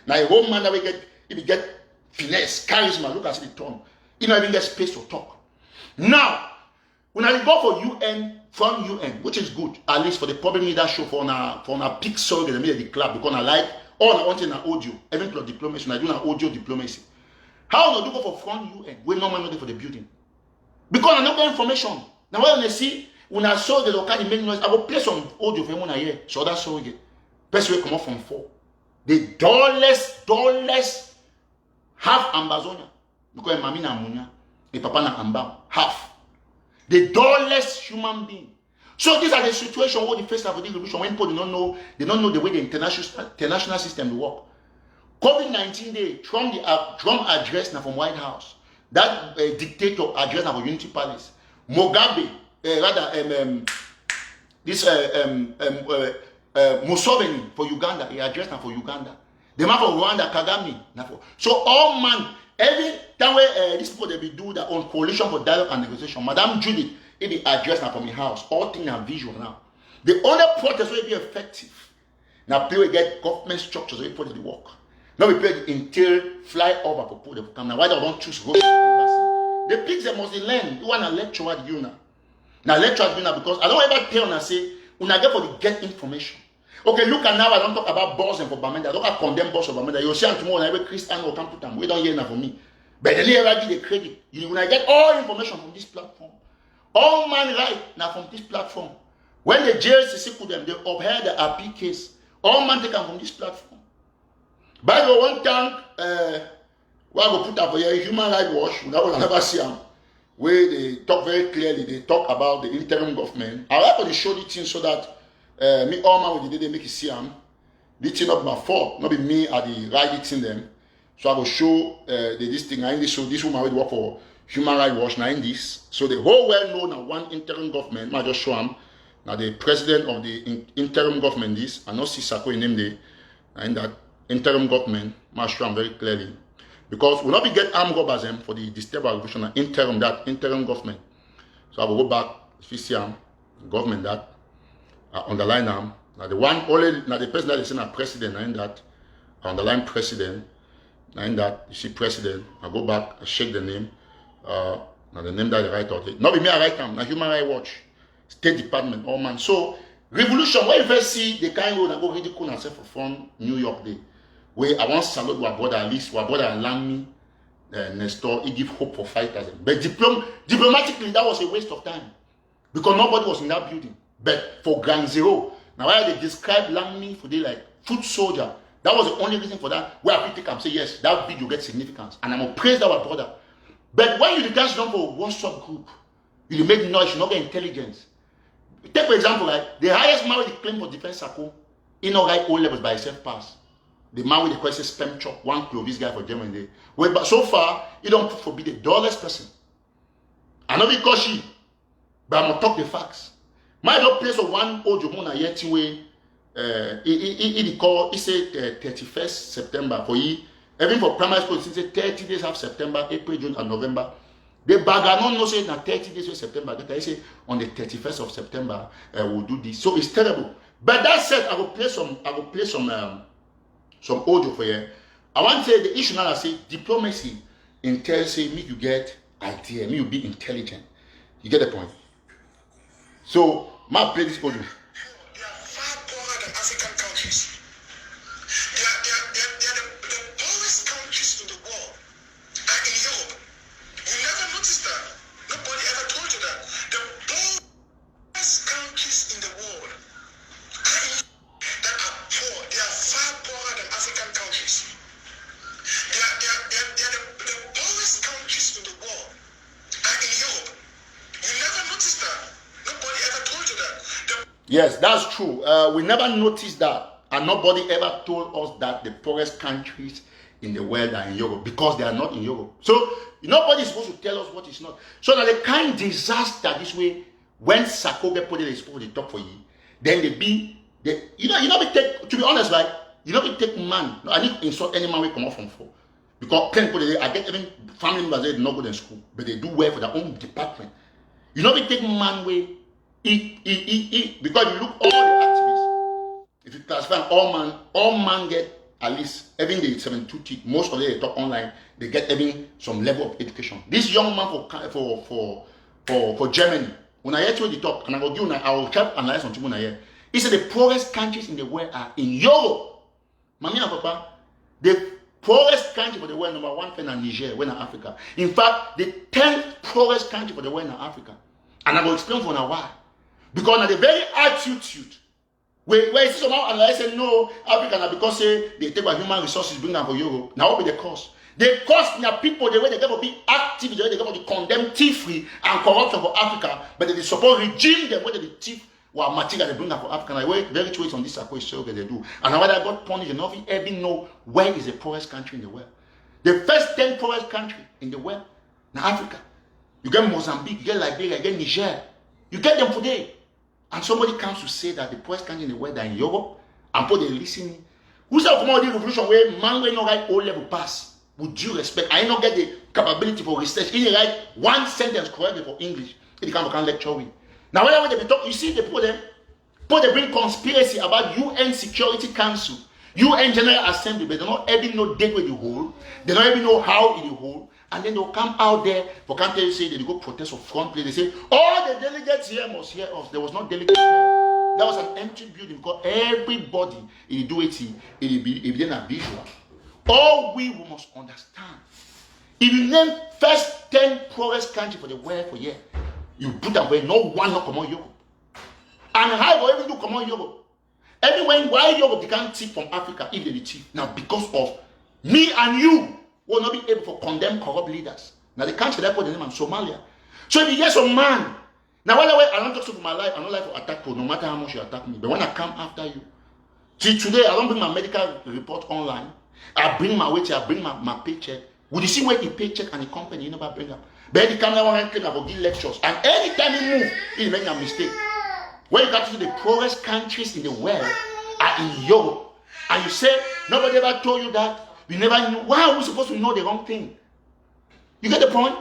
Now a whole man that we get if he get finesse, charisma, look at the turn. He don't even get space to talk. Now, when I go for UN, from UN, which is good, at least for the problem leader show for a peak soil in the middle of the club, because I like, all I want in an audio, even for diplomacy, when I do an audio diplomacy. How do you go for front UN, when no man not there for the building? Because I don't get information. Now when I see, when I saw the local make noise, I will play some audio for when I hear, so that's so again. Best way come up from 4. The dullest, half Ambazonia, because Mamina Amunya, the Papa na Amba, half. The dullest human being. So these are the situations where the face of the revolution when people do not know the way the international system will work. COVID-19 day, Trump address now from White House. That dictator address now from Unity Palace. Mugabe, Museveni for Uganda, he addressed now for Uganda. The man for Rwanda, Kagame. So all man, every time where these people they be do their own coalition for dialogue and negotiation. Madam Judith, it be addressed now from the house. All things are visual now. The only protest will be effective. Now people get government structures where put the work. Now we pay the intel fly over for people to come. Now why they don't choose Russian embassy? The pigs they must learn. You want to lecture at you now. Now lecture at you now because I don't ever tell and say when I get for the get information. Okay, look at now I don't talk about boss and for Bamenda. I don't have condemn boss of Bamenda. You'll see tomorrow every Christian will come to them. We don't hear enough for me. But they never give the credit. When I get all information from this platform, all man right now from this platform. When the JSC put them, they upheld the RP case. All man take them from this platform. By the one time, what I go put up for here, Human Rights Watch, that will never see them. Where they talk very clearly, they talk about the interim government. I like to show the thing so that me all man they make it see them. The thing not my fault, not be me at the right thing them. So I will show this thing. I show this woman will work for Human Rights Watch now in this. So the whole world know now one interim government. I just show them. Now the president of the interim government this. I not see Sako in name there. And that interim government must show them very clearly. Because we not be get armed robbers for the destabilization revolution and interim government. So I will go back if you see government that underline them. Now the one only now the person that is in a president and that underline president. And that you see president, I go back, I shake the name. Now the name that I write out. Not be me I write them, now Human Rights Watch, State Department, all man. So Revolution, when you first see the kind road I go ridicule and say for fun New York Day, where I want to salute our brother at least, our brother allow me, Nsoh, he give hope for 5,000. But diplomatically, that was a waste of time. Because nobody was in that building. But for Ground Zero, now why they describe Langme for the like foot soldier, that was the only reason for that. Where I pick and say, yes, that video gets significance. And I'm going to praise our brother. But when you guys run for a WhatsApp group, you make noise, you not get intelligence. Take for example, like the highest man with the claim for defense Sako, he not write O levels by himself pass. The man with the question spam chop, one Clovis guy for Germany. Well, but so far, he don't forbid the dullest person. I know because she, but I'm gonna talk the facts. My dog place of one old Jomona yet way. He call. He said 31st September for he. Even for primary school, since 30 days of September, April, June, and November. The Baganon no say na 30 days of September. They say on the 31st of September we'll do this. So it's terrible. But that said, I will play some audio for you. I want to say the issue now. I say diplomacy entails say me you get idea, me you be intelligent. You get the point. So my play this audio. They are far poorer than African countries. They are the poorest countries in the world. And in Europe, you never noticed that. Nobody ever told you that. The poorest countries in the world that are poor, they are far poorer than African countries. They are the poorest countries in the world. And in Europe, you never noticed that. Nobody ever told you that. Yes, that's true. We never noticed that. And nobody ever told us that the poorest countries in the world are in Europe because they are not in Europe. So nobody is supposed to tell us what is not. So that the kind disaster this way, when Sako get put it, is supposed to talk for you, then to be take, to be honest, right? You know, we take man. No, I need to insult any man we come out from for. Because I get even family members they not go to school, but they do well for their own department. You know, we take man way because you look all the activists. If you classify all man get at least even the 72 teeth. Most of them they talk online. They get even some level of education. This young man for Germany. When I hear you talk, and I will give you, I will try to analyze something when I hear. He said the poorest countries in the world are in Europe. Mami and Papa, the poorest country for the world, number one, is Niger, when in Africa. In fact, the 10th poorest country for the world in Africa. And I will explain for now why. Because now the very attitude, where you see somehow and I say no, Africa, because say they take our human resources, bring them for Europe. Now what be the cost? The cost now people the way they get to be active, the way they get to condemn thievery and corruption for Africa, but they support regime them whether the thief or material they bring them for Africa. Like very choice on this Sako is so good they do. And now that got punished, and nothing ever know where is the poorest country in the world. The first 10 poorest country in the world, now Africa. You get Mozambique, you get Liberia, you get Niger. You get them today. And somebody comes to say that the poorest country in the world are in Europe, and put the listening. Who's that come out of the revolution where man will not write O-level pass? With due respect, I not get the capability for research. He write one sentence correctly for English. He can't lecture with. Now when they talk, you see they they bring conspiracy about UN Security Council, UN General Assembly, but they don't even know date with the whole. They don't even know how it the whole. And then they'll come out there for country and say they go protest for front place. They say all the delegates here must hear us. There was no delegates there. That was an empty building because everybody in do it, it be a visual. All we must understand. If you name first 10 poorest country for the world for year, you put away no one not come on Europe. And how will even do come on Europe? Anyway, why Europe they can't thief from Africa if they thief? Now because of me and you will not be able to condemn corrupt leaders. Now the country that put the name of Somalia. So if you get some man, now by the way, I don't talk to my life, I don't like to attack people no matter how much you attack me. But when I come after you, see today I don't bring my medical report online. I bring my wage, I bring my paycheck. Would you see where the paycheck and the company you never bring up? But the camera one claim about give lectures. And anytime you move, you make a mistake. When you come to the poorest countries in the world are in Europe. And you say, nobody ever told you that. You never knew. Why are we supposed to know the wrong thing? You get the point?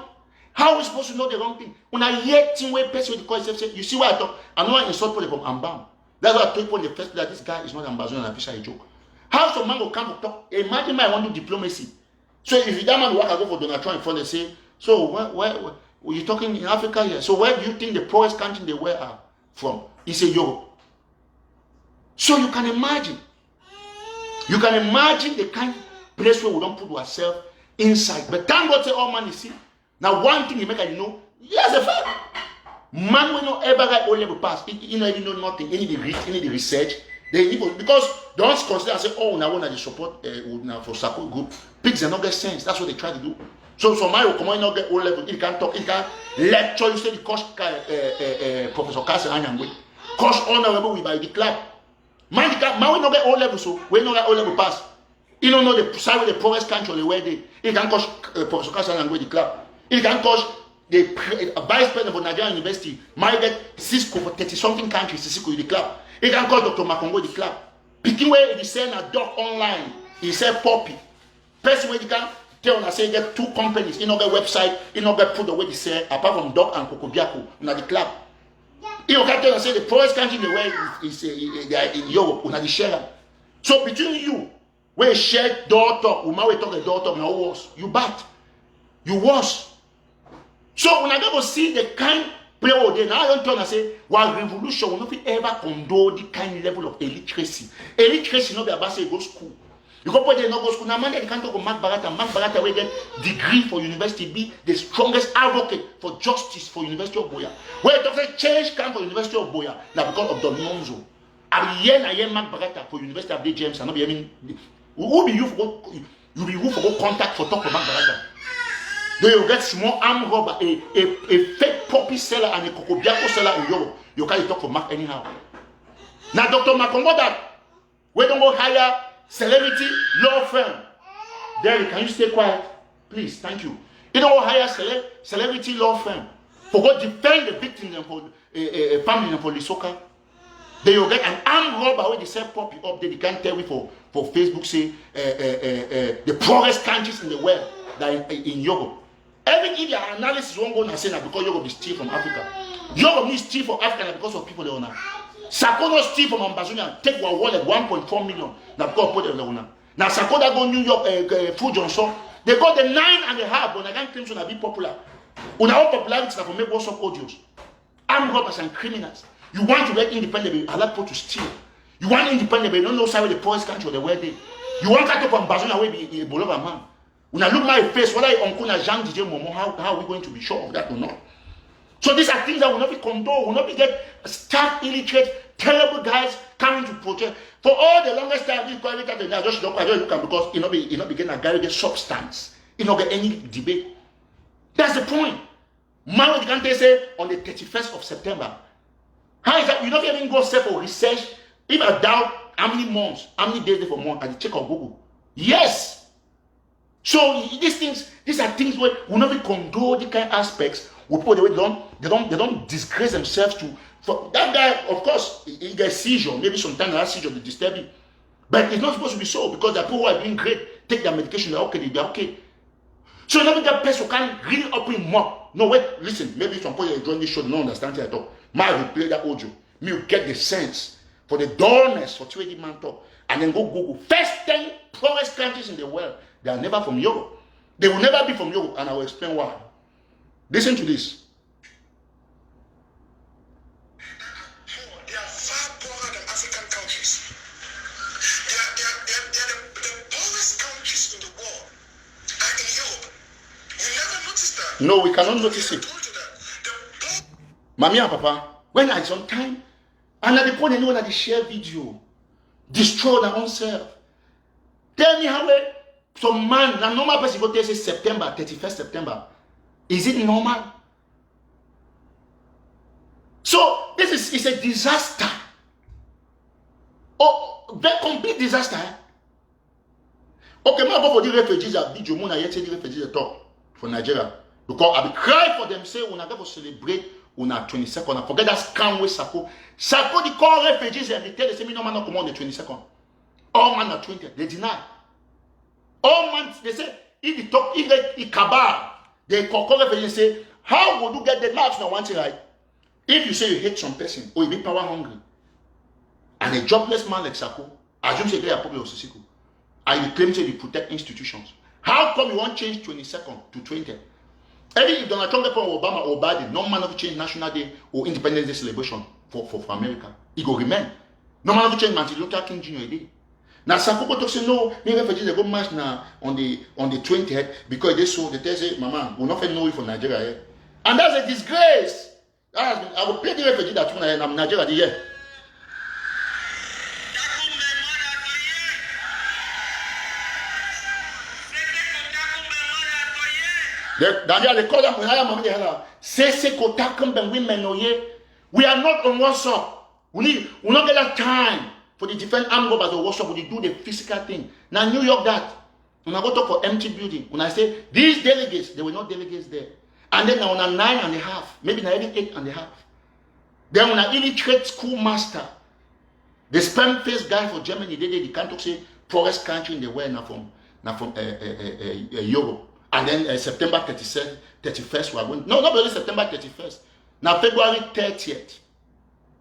How are we supposed to know the wrong thing? When I hear thing where person with the call say, you see what I talk? I know I insult people from Amba. That's why I told people in the first place that this guy is not Amazon and I fish a joke. How some man will come to talk? Imagine my want to do diplomacy. So if that man will go for Donald Trump in front, they say, so where you're talking in Africa here? So where do you think the poorest country in the world are from? He said Europe. So you can imagine the kind of place where we don't put ourselves inside. But thank God say all man, you see. Now one thing you make you know, yes, a fact. Man will not ever get O-level pass. You know, even know nothing. You need the read, you need the research. They even because don't consider and say, oh, now want to support for Sako group. Pigs are not get sense. That's what they try to do. So my come on, not get O-level. He can talk. He can lecture. You say the coach Professor Carson Anyangwe. Coach honorable we by the club. Man, we not get O-level, so we not get O-level pass. You don't know the side where the poorest country where they. He can coach Professor Carson Anyangwe the club. He can coach the vice president of Nigerian University. Might get Cisco for 30-something countries. Cisco the club. He can call Dr. Makongo the club. Picking where he send a doc online. He said Poppy. Person where he can tell and say get 2 companies. In other website. In other put the way he say apart from Doc and Kokobiako. Not the club. He can tell and say the poorest country in the world is in Europe. Not the share. So between you, where share daughter, we might talk a daughter now was you bad. You was. So when I go see the kind play all day, now I don't turn and say, while revolution will not be ever condone the kind of level of illiteracy. Illiteracy not be about say go school. You go put there not go school. Now man they can't talk about Mark Barata. Mark Barata will get degree for university, be the strongest advocate for justice for University of Boya. Where it say change come for University of Boya. Now because of the Nsoh. I hear Mark Barata for University of James and not be mean. Who be you for go contact for talk for Mark Barata? Then you get small arm robber, a fake poppy seller and a Kokobiako seller in Europe. You can't talk for Mark anyhow. Now, Dr. Makongo, that we don't go hire celebrity law firm. There, can you stay quiet? Please, thank you. You don't go hire celebrity law firm for go defend the victim and for a family and for the soccer. Then you get an arm robber where they sell poppy up there. They can't tell me for Facebook say the poorest countries in the world that in Europe. Even if your analysis won't go and say that because Europe is steal from Africa. Europe needs steal from Africa because of people they own. Sako no steal from Ambazonia, take one wallet 1.4 million. Now because put them there. Now Sako that go New York, Food Johnson, they got the 9.5 when I can't claim to be popular. On our popularity that for make WhatsApp audios. Armed robbers and criminals. You want to get independent, but allow people to steal. You want independent, but you don't know how the poorest country or the wealthy. You want to talk from Ambazonia where be a Bolova man. When I look my face, whether I uncle Jean DJ Momo, how are we going to be sure of that or not? So these are things that will not be condoned, will not be get stark, illiterate, terrible guys coming to protest. For all the longest time, this quality that I just look at because you know be getting a guy get substance, you know get any debate. That's the point. Man, you can't say on the 31st of September. How is that? You not even go set for research. If I doubt how many months, how many days for month, I check on Google. Yes. So these are things where we not be condone the kind of aspects. We put the way they don't disgrace themselves to. For that guy, of course, he gets seizure. Maybe sometimes that seizure will disturb him, but it's not supposed to be so because the people who are doing great take their medication. They're okay. They're okay. So not that person can really open him up. No wait, listen. Maybe some people join this show don't understand it at all. My replay that audio. Me will get the sense for the dullness for 20 man talk and then go Google first 10 poorest countries in the world. They are never from Europe. They will never be from Europe, and I will explain why. Listen to this. They are far poorer than African countries. They are the poorest countries in the world are in Europe. You never noticed that? No, we cannot notice it. Mommy and Papa, when I on time, and at the point anyone that they share video, destroy their own self. Tell me how some man, a normal person go tell say September, 31st September. Is it normal? So this is a disaster. Oh, very complete disaster. Okay, my go for the refugees at video, Mona yet the refugees talk for Nigeria. Because I be cry for them, say when I go for celebrate on 22nd. I forget that scam with Sako. Sako the call refugees and they tell they say me no man not come on the 22nd. All man are 20th. They deny. All man, they say, if they talk, if they cabal, they call refugees say, how would you get the marks now one thing right? If you say you hate some person or you be power hungry, and a jobless man like Sako, assume say they are probably Sisiko, and you claim say you protect institutions. How come you want change 22nd to 20th? Even if Donald Trump or Obama or Biden, no man of change National Day or Independence Day celebration for America, it will remain. No man have change Martin Luther King Jr. did. Now Sako talk say no, me refugees they go march now on the 20th because they saw the tell say, Mama, we not know you for Nigeria here. And that's a disgrace. That has been, I will pay the refugee that one and I'm Nigeria the year. They call them we are not on WhatsApp. We not get that time for the different armed robbers on WhatsApp. We do the physical thing. Now New York that when I go talk for empty building, when I say these delegates, they were not delegates there. And then now on a 9.5, maybe now even 8.5. Then when I illiterate schoolmaster, the spam-faced guy for Germany, they can't talk say poorest country in the world now from Europe. And then September 31st, we are going. No, not only September 31st. Now February 30th.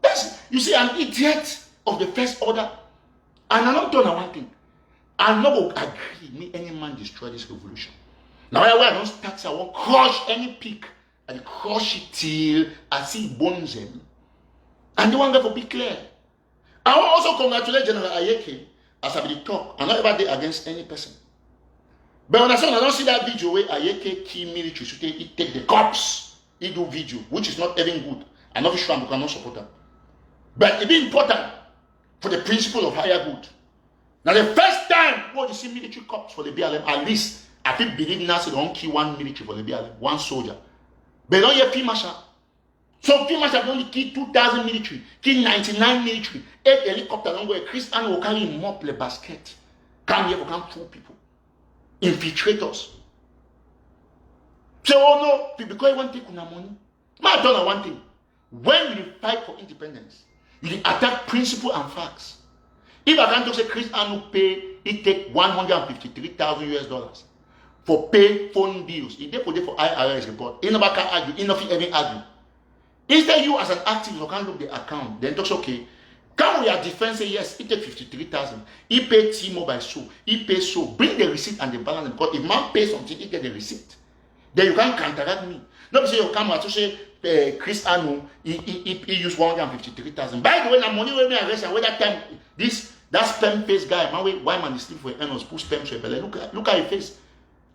That's, you see, an idiot of the first order. And I'm not doing one thing. I'm not going to agree me any man destroy this revolution. Now I don't start, I won't crush any peak. And crush it till I see bones in. And the one going to be clear. I want also congratulate General Ayeke as I be talk. I'm not ever there against any person. But when I don't see that video where Ayeke key military, so he take the cops, he do video, which is not even good. I'm not sure I cannot support that. But it be important for the principle of higher good. Now the first time you see military cops for the BLM, at least I think believe now they don't kill one military for the BLM, one soldier. But don't hear P-Marshal. So P-Marshal only kill 2,000 military, kill 99 military, 8 helicopters, don't go. Chris Ann will carry him up the basket. Come here, come fool people. Infiltrators. So oh no, because you want to take money. I tell you one thing. When you fight for independence, you attack principle and facts. If I can't say Chris Anu pay, it take $153,000 US for pay phone bills. If they put it for IRS report, you never can argue, you never even argue. Instead, you as an activist, you can look the account, then talk okay. Come with your defense, say yes, it take 53,000. He pay T-Mobile so, he pay so. Bring the receipt and the balance because if man pays something, he get the receipt. Then you can counteract me. Not say you come out to say Chris Anu, he used 153,000. By the way, the money will be arrested. Where that time that spam face guy, man, why man is sleep for earners, put spam to a look at his face.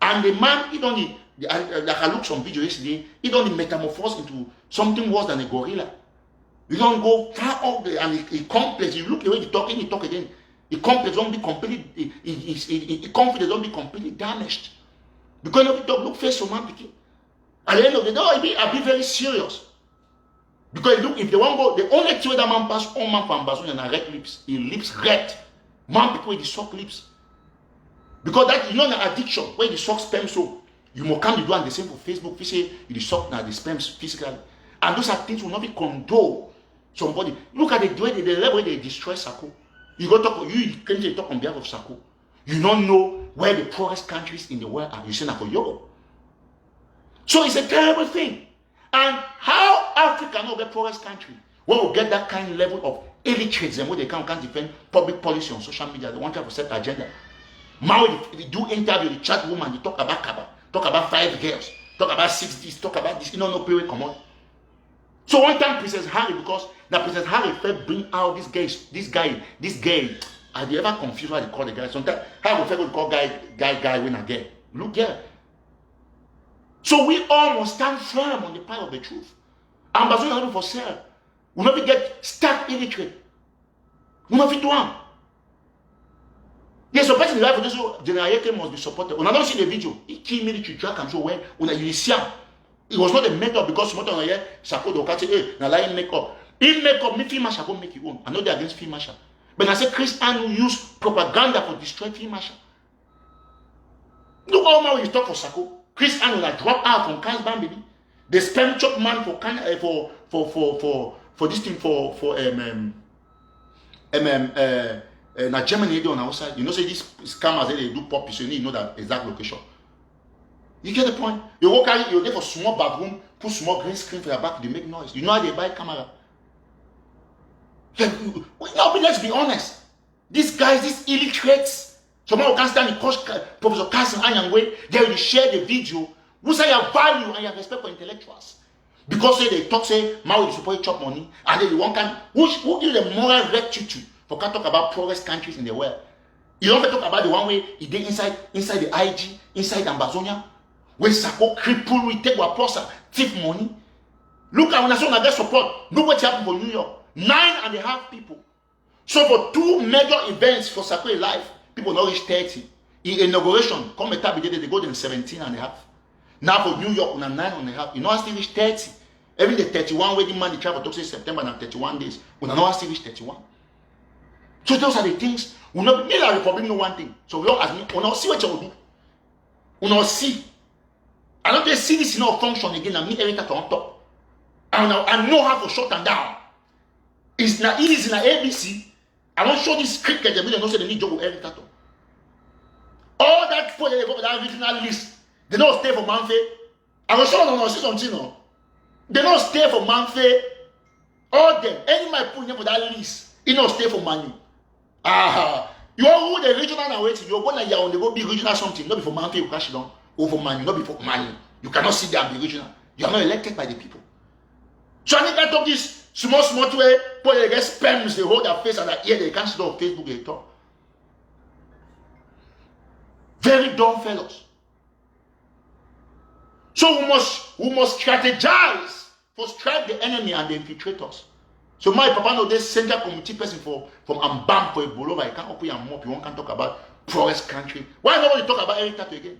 And the man, he don't need, like I looked some video yesterday, he don't need metamorphose into something worse than a gorilla. You don't go far up there and he complex. You look the way he talk again. He complex don't be completely, he confidence don't be completely damaged. Because if you talk, look face so man picking. At the end of the day, I'll be very serious. Because look, if they want to go, the only thing that man pass on man from Ambazonia and red lips, he lips red. Man people with the suck lips. Because that you know an addiction where you suck spam so you more come to do and the same for Facebook. You say you suck now the spams physically. And those are things will not be condoned. Somebody look at the way the level they destroy Sako. You go talk, you claim to talk on behalf of Sako. You don't know where the poorest countries in the world are. You say that for Europe. So it's a terrible thing. And how Africa not get poorest country? When we get that kind of level of illiterates and where they can't defend public policy on social media, they want to have a set agenda. Now they do interview, the chat woman, they talk about Kaba, talk about 5 girls, talk about 6 this, talk about this, you know, no period come on. So one time Princess Harry, because the Princess Harry first bring out this guy. Have you ever confused what they call the guy? Sometimes how we first call guy when again. Look here. So we all must stand firm on the part of the truth. Ambazonia not for sale. We never get stuck illiterate. We never do one. Yes, so person in life for this General Ayeke must be supported. When I don't see the video, he killed military track and show when you see him. It was not a makeup because some other here, Sako do say, hey, now lying makeup. In makeup, me female shall go make it own. I know they're against female shall. But I say Chris Anu use propaganda for destroy female shall. Look how much you talk for Sako. Chris Anu like drop out from Cannes Ban baby. The spam chop man for this thing for na Germany they on outside. You know say these scammers they do pop so you know that exact location. You get the point? You walk out, you there for small bathroom, put small green screen for your back, they make noise. You know how they buy camera. Now, let's be honest. These guys, these illiterates, someone can stand in Professor Carson Anyangwe, they will share the video. Who say your value and your respect for intellectuals? Because they talk, say, Mao is supposed to chop money, and then you want can who give the moral rectitude For can't talk about poorest countries in the world. You don't talk about the one way he did inside the IG, inside Ambazonia, where Sako cripple we take what person, thief money. Look at when I saw get support. Look what happened for New York. 9.5 people. So for 2 major events for Sako life, people not reach 30. In inauguration, come at they go to 17.5. Now for New York, on 9.5. You know I still reach 30. Even the 31 wedding man, the travel talks say September and 31 days. We know I still reach 31. So those are the things. We not me like Republic know one thing. So we don't ask me, we not see what you will do. We not see. I don't just see this not function again and me everything on top. I know how to shut them down. It's not easy in ABC. I don't show this cricket, they don't say they need job with everything. All that for they go that regional list. They don't stay for Mamfe. I will show them see something. No. They don't stay for Mamfe. All them. Any my put them for that list. It don't stay for money. You are who the regional now waiting. You're going to they go be regional something. Not be for Mamfe you cash it down. Or for money. Not be for money. You cannot sit there and be regional. You are not elected by the people. So I need to talk this small way. But they get spams. They hold their face and their ear. They can't sit on Facebook. They talk. Very dumb fellows. So we must strategize for strike the enemy and the infiltrators. So my papa know this central committee person from Amba for Bolova. I can't open your mouth. You can't talk about poorest country. Why nobody talk about Eric Tato again?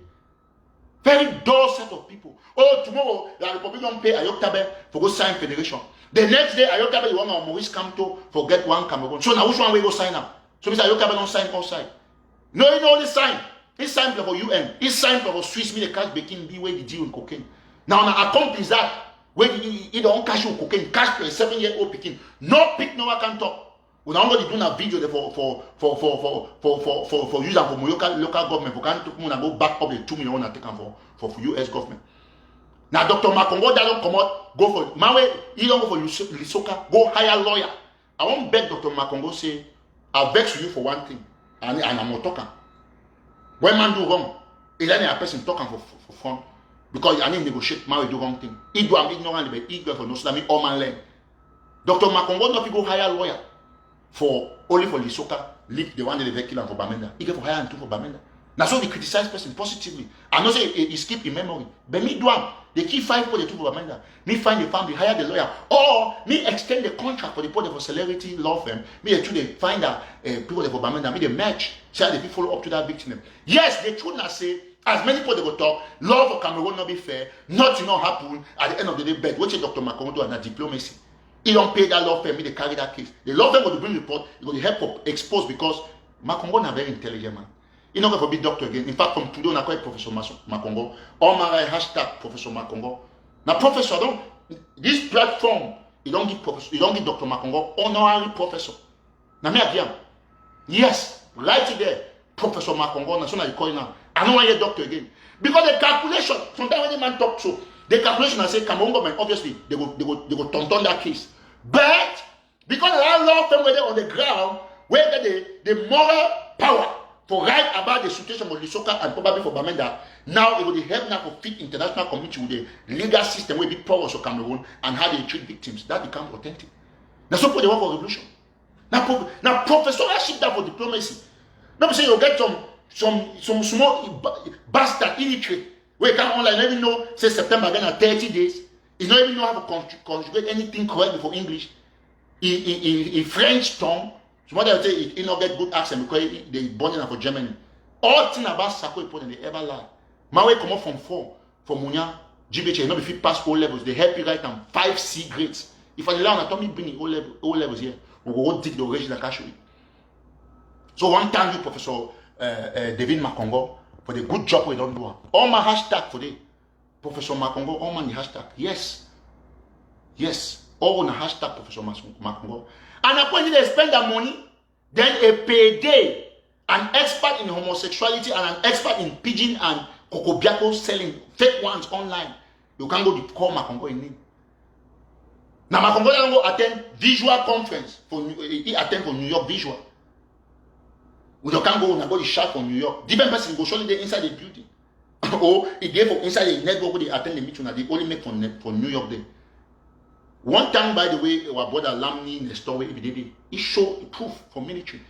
Very dull set of people. Oh, tomorrow the Republican pay Ayoktabe for go sign federation. The next day Ayoktabe you want Maurice Kamto for get one Cameroon. So now which one we go sign up? So Mr. Ayoktabe don't sign outside. No, you know this sign. This sign for UN. This sign for Swiss me the cash baking be where the deal in cocaine. Now accomplish that. Where you don't cash with cocaine, cash for a 7-year-old picking. No pick, no one can talk. We now going to do a video for use for local government. We can't go back up the 2 million and take them for US government. Now Dr. Makongo don't come out, go for Mawe, he don't go for Lisoka, go hire a lawyer. I won't beg Dr. Makongo say, I'll vex you for one thing, and I'm not talking. When man do wrong, is any a person talking for fun. Because I need negotiate, man will do wrong thing. He do am ignorant, but he go for no slami all man learn. Dr. Makongo not go hire a lawyer for only for Lisoka, leave the one that the vehicle and for Bamenda. He go for hire and two for Bamenda. Now so they criticize person positively. I know say he skip in memory. But me do am. They keep 5 for the two for Bamenda. Me find the family, hire the lawyer. Or me extend the contract for the people for celebrity law firm. Me actually they find that people for Bamenda. Me they match. So they follow up to that victim. Yes, they should not say. As many people they go talk, law for Cameroon not be fair, nothing not happen at the end of the day. But what Dr. Makongo do and that diplomacy? He don't pay that law firm, they carry that case. The law firm will bring report, it will help expose because Makongo is a very intelligent man. He not going to be doctor again. In fact, from today, I call it Professor Makongo. All my hashtag Professor Makongo. Now, Professor, this platform, you don't give Dr. Makongo honorary professor. Now, me again. Yes, right there, Professor Makongo. That's what I call it now. I don't want to hear doctor again. Because the calculation, sometimes when the man talks so, the calculation I say Cameroon government, obviously, they go turn that case. But because that law firm where they on the ground, where the moral power for write about the situation of Lisoka and probably for Bamenda, now it will help now to fit international community with the legal system where big powers of Cameroon and how they treat victims. That becomes authentic. Now so they work for revolution. Now professorship that for diplomacy. Now say you get some small bastard illiterate where you can't online even know say September again at 30 days. He don't even know how to conjugate anything correctly for English. In French tongue. Somebody say he not get good accent because they born in for Germany. All thing about Sako important they ever lie. Mawe come up from 4 from Munya, GBH, not be fit past O levels. They help you write them 5 C grades. If I allow Tommy bring O levels here, we will go dig the original cash. So one time you Professor David Makongo for the good job we don't do. All my hashtag for the Professor Makongo, all my hashtag. Yes. All on the hashtag Professor Makongo. And upon they spend that money, then a payday, an expert in homosexuality and an expert in pigeon and kokobiako selling fake ones online. You can go to call Makongo in name. Now Makongo don't go attend visual conference he attend for New York visual. We don't can go and go to shot for New York. Different person go surely they inside the building. Or he gave for inside the network where they attend the meeting and they only make for New York day. One time, by the way, our brother Lamni in the story, he showed proof for military.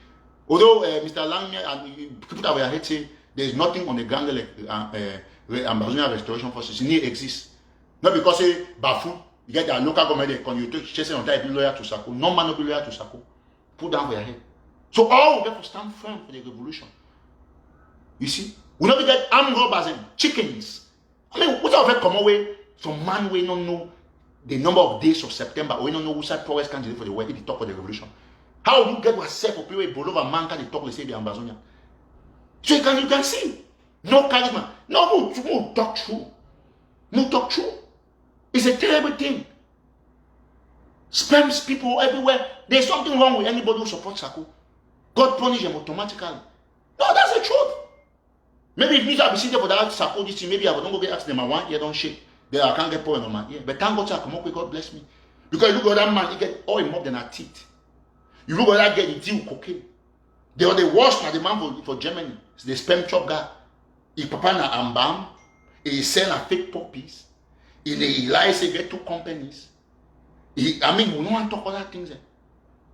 Although Mr. Lamni and people that were here say there is nothing on the ground like Amazonian restoration forces, it exists. Not because say Bafu, you get the local government, when you chasing on type, be loyal to Sako. No man will be loyal to Sako. Put down for your head. So all we get to stand firm for the revolution. You see, we not get armed robbers and chickens. I mean, what have come away from man we don't know the number of days of September, or we don't know who side Poorest candidate for the way they talk for the revolution. How you get yourself for people below a man can talk, they say the Amazonian. So you can see no charisma, no talk true, no talk true. It's a terrible thing. Spams people everywhere. There's something wrong with anybody who supports Sako. God punish them automatically. No, that's the truth. Maybe if me I be sitting for that Sako this thing, maybe I would not go get ask them. I want ear don't shake. Then I can't get point on my ear. But thank God, come up with God bless me. Because you look at that man, he get all more than a teeth. You look at that guy, he deal with cocaine. They are the worst, the man for Germany. It's the sperm chop guy. He papa na Amba. He sell a fake puppies. He lies, he get 2 companies. We don't want to talk about things.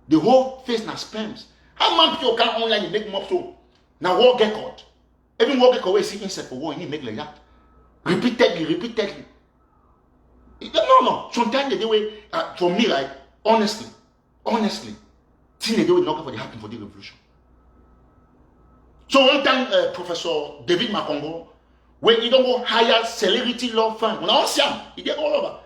The whole face na sperms. How man people can online make them up so? Now war get caught. Every war get caught, see insect for war, he make like that. Repeatedly. No. Sometimes the way, for me, like, honestly, things they do not for the happen for the revolution. So one time, Professor David Makongo, when you don't go hire celebrity law firm, when I was young, he get all over.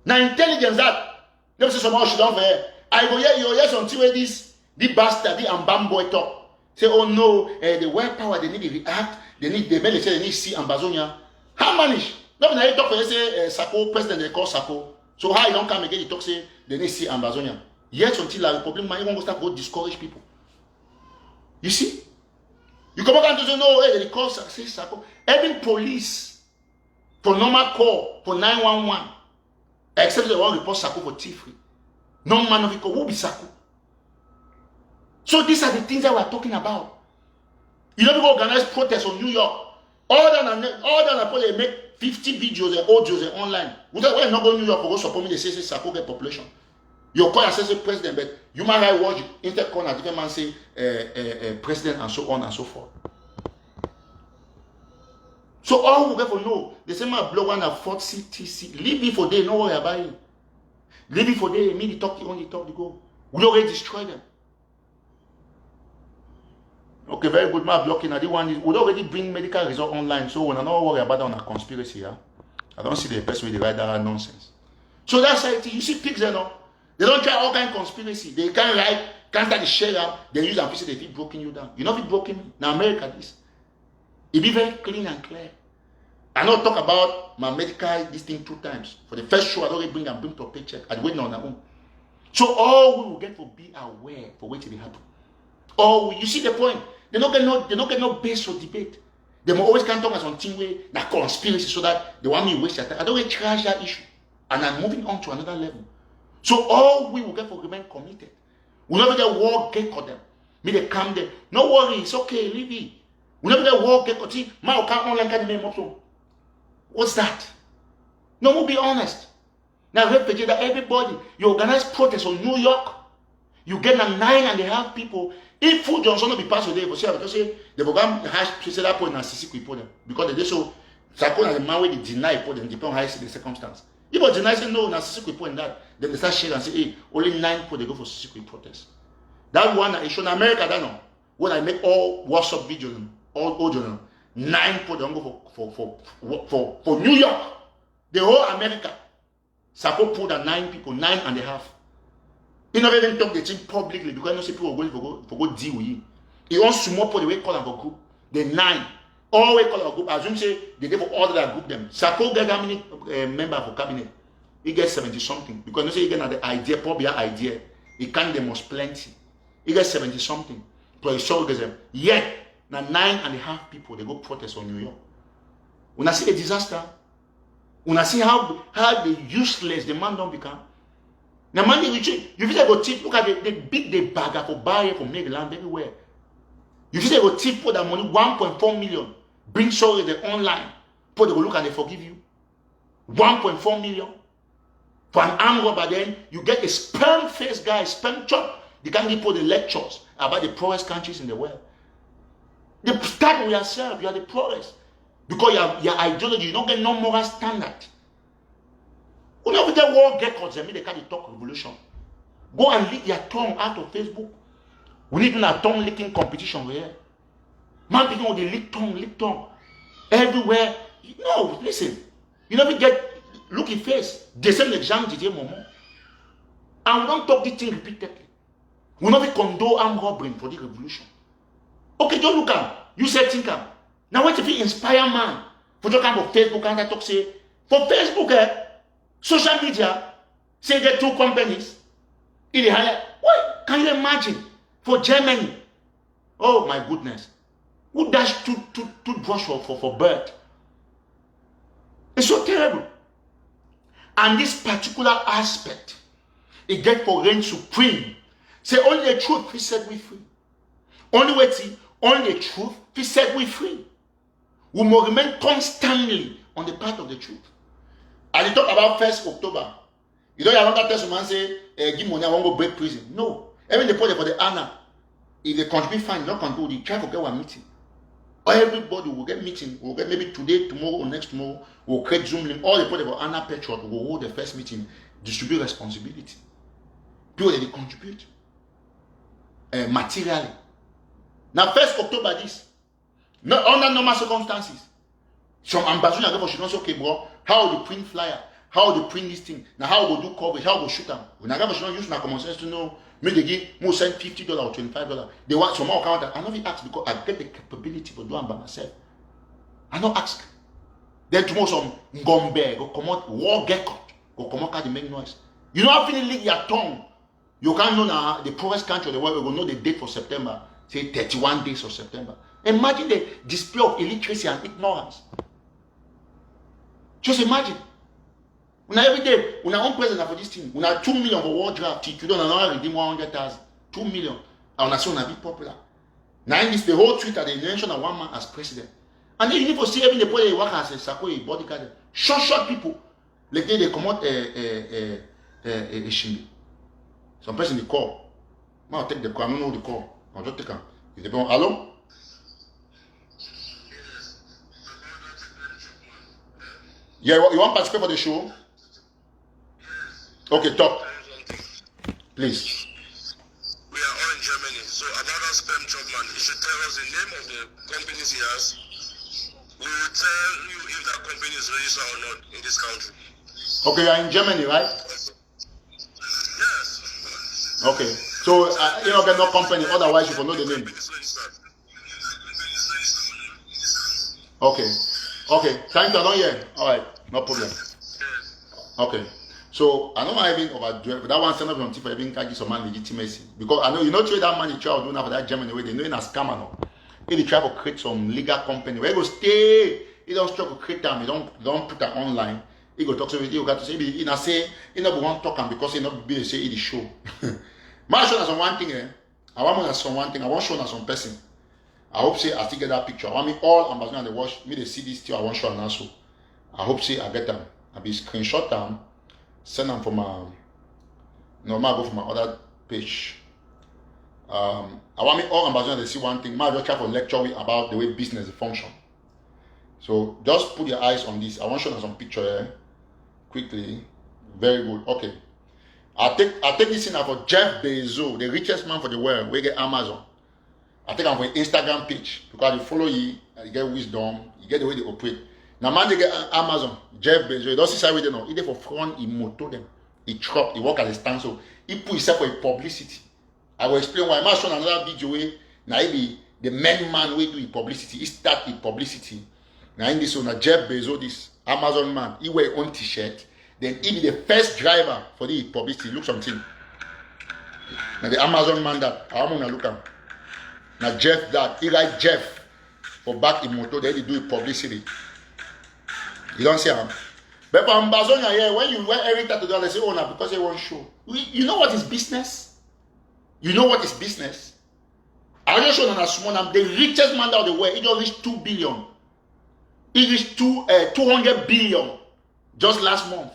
Now intelligence that, never say someone should don't for I go yes until this bastard, the Amba boy talk. Say, oh no, the world power, they need to react, they need to see Ambazonia. How manage? Not when I talk for say Sako, president they call Sako. So how you don't come again, you talk say they need to see Ambazonia. Yet until the problem, man, you won't start to discourage people. You see? You come back and say, no, hey, they call say Sako. Even police, for normal call, for 911, except they want to report Sako for thievery. No man of it will be Sako. So these are the things that we're talking about. You don't go organize protests on New York. All than they make 50 videos and audios and online. We're not going to New York for go support me, they say Sako get population. You call yourself president, but human rights watch, intercorner, different man say president and so on and so forth. So all we get for know, the same man blow one at 40 TC. Leave it for day, no worry about it. Leave it for day, me the talk, only talk, the go. We already destroy them. Okay, very good. My blocking. I did one. We already bring medical result online, so we're not worry about that on a conspiracy. Yeah? I don't see the best way they write that nonsense. So that's how it is. You see pigs, they don't try all kind of conspiracy. They can't write, can't start the share out. They use and say they keep broken you down. You know, if it broken me. Now America this. It be very clean and clear. I not talk about my medical this thing 2 times. For the first show, I don't bring to a paycheck. I wait on our own. So all we will get to be aware for what will happen. You see the point. They don't get no base for debate. They always can talk as on team way that conspiracy so that they want me to waste their time. I don't get trash that issue. And I'm moving on to another level. So all we will get for remain committed. We never get war get for them. Me they come there. No worry, it's okay, leave it. We never get war get for them. My account online can name up. What's that? No, we'll be honest. Now refugee that everybody, you organize protests on New York, you get 9.5 people. If Food Johnson will be passed today, because the program has to set up on a CC report because they so Sako and the man will deny for them depending on how the circumstance. If you deny say no, na CC report in that, then they start sharing and say, hey, only 9 people they go for CC protest. That one is shown in America, that no. When I make all WhatsApp videos, all audio, 9 people don't go for New York, the whole America. Sako pulled at 9 people, 9.5. He never even talk the thing publicly because no see people going for go deal with him. He wants small people the way call for group. The 9. All way call for group. Assume say they give for all that group them. Sako get how many member for cabinet? He gets 70 something. Because no say he get the idea, probably idea. He can't demonstrate plenty. He gets 70 something. But he saw them. Yet, now 9.5 people they go protest on New York. When I see a disaster, when I see how the useless the man don't become. Now, man, you feel go tip. Look at the big the bagger for buyer for Maryland everywhere. You feel go tip for that money 1.4 million. Bring sorry the online. Put they go look and they forgive you. 1.4 million. For an armed robber, then you get a sperm-faced guy, sperm chop. They can't give the lectures about the poorest countries in the world. They start with yourself. You are the poorest. Because your ideology, you don't get no moral standard. You know, with the world records, they can't talk revolution. Go and lick your tongue out of Facebook. We need a tongue licking competition here. Man, people with the lick tongue. Everywhere. No, listen. You never get look in face. The same exam did moment. And we don't talk this thing repeatedly. We never condone armed robbery for the revolution. Okay, just look at you say think now what if you inspire man for talk about Facebook and I talk say for Facebook social media say get two companies in the higher. What can you imagine for Germany? Oh my goodness. Who dash toothbrush for bird? It's so terrible. And this particular aspect, it get for reign supreme. Say only the truth we set we free. Only the truth we set we free. We must remain constantly on the path of the truth. And you talk about 1st October. You don't have another testament say, give money, I won't go break prison. No. Even they put it for the honor. If they contribute fine, not contribute, they try to get one meeting. Everybody will get meeting. We'll get maybe today, tomorrow, or next tomorrow. We'll create Zoom link. All the people for Anna Patriot will hold the first meeting, distribute responsibility. People that they contribute materially. Now, 1st October, this. Not under normal circumstances. Some ambassadors should not say, okay, bro, how will you print flyer? How will you print this thing? Now, how will you do coverage? How will you shoot them? When I should not use my common sense to know, maybe they give more send $50 or $25. They want some more account. I not ask because I get the capability for doing by myself. I not ask. Then tomorrow some Gombe go come out, war get cut, go come out, they make noise. You know how to lick your tongue. You can't know now the poorest country of the world will know the date for September. Say 31 days of September. Imagine the display of illiteracy and ignorance. Just imagine. Una every day, una one president for this thing. Una 2 million for war draft. You don't know redeem 100,000. 2 million. And una so una be popular. Now in this the whole Twitter they mention a one man as president. And then you need to see every day work as a Sako a bodyguard. Short people. Like they come out a shimmy. Some person they call. I'll take the call. I don't know the call. I'll just take them. If they go, hello? Yeah, you want to participate for the show? Okay, talk. Please. We are all in Germany, so about that sperm job man, he should tell us the name of the companies he has. We will tell you if that company is registered or not in this country. Okay, you are in Germany, right? Yes. Okay, so you don't get no company, otherwise you will know the name. Okay, thank you, I don't hear. Alright, no problem. Okay. So I know I even overdo that one stand up on for even catch some man legitimacy. Because I know you know trade that money try to do now for that Germany way they know in a scammer now. If they try to create some legal company where you go stay, he don't try to create them, he don't put that online. He go talk to you, got to say he not say he not want talk him because he not be say he the show. My show us on one thing, I want us on one thing, I want show us some person. I hope say I still get that picture. I want me all ambassadors they watch me they see this still I want show now so. I hope say I get them. I be screenshot them. Send them from my normal go from my other page. I want me all ambassadors to see one thing. I just try to lecture you about the way business function. So just put your eyes on this. I want to show you some picture here quickly. Very good. Okay. I take this in for Jeff Bezos, the richest man for the world. We get Amazon. I take him for Instagram page because you follow you get wisdom, you get the way they operate. Now man they get Amazon, Jeff Bezos, he doesn't say they know. He there for front, he motor them, he truck, he work as a stand so he put himself for a publicity. I will explain why. I might show another video way. Now he be the main man way do his publicity. He start his publicity. Now in this one, Jeff Bezos, this Amazon man, he wear own t-shirt. Then he be the first driver for the publicity. Look something. Now the Amazon man that I want to look at. Now Jeff that he write Jeff for back in motor. Then he do publicity. You don't see him. But for Amazon here, when you wear everything together, they say, oh, now because they won't show. You know what is business? You know what is business? I just show on a small number. The richest man of the world, he just reached 2 billion. He reached 200 billion just last month.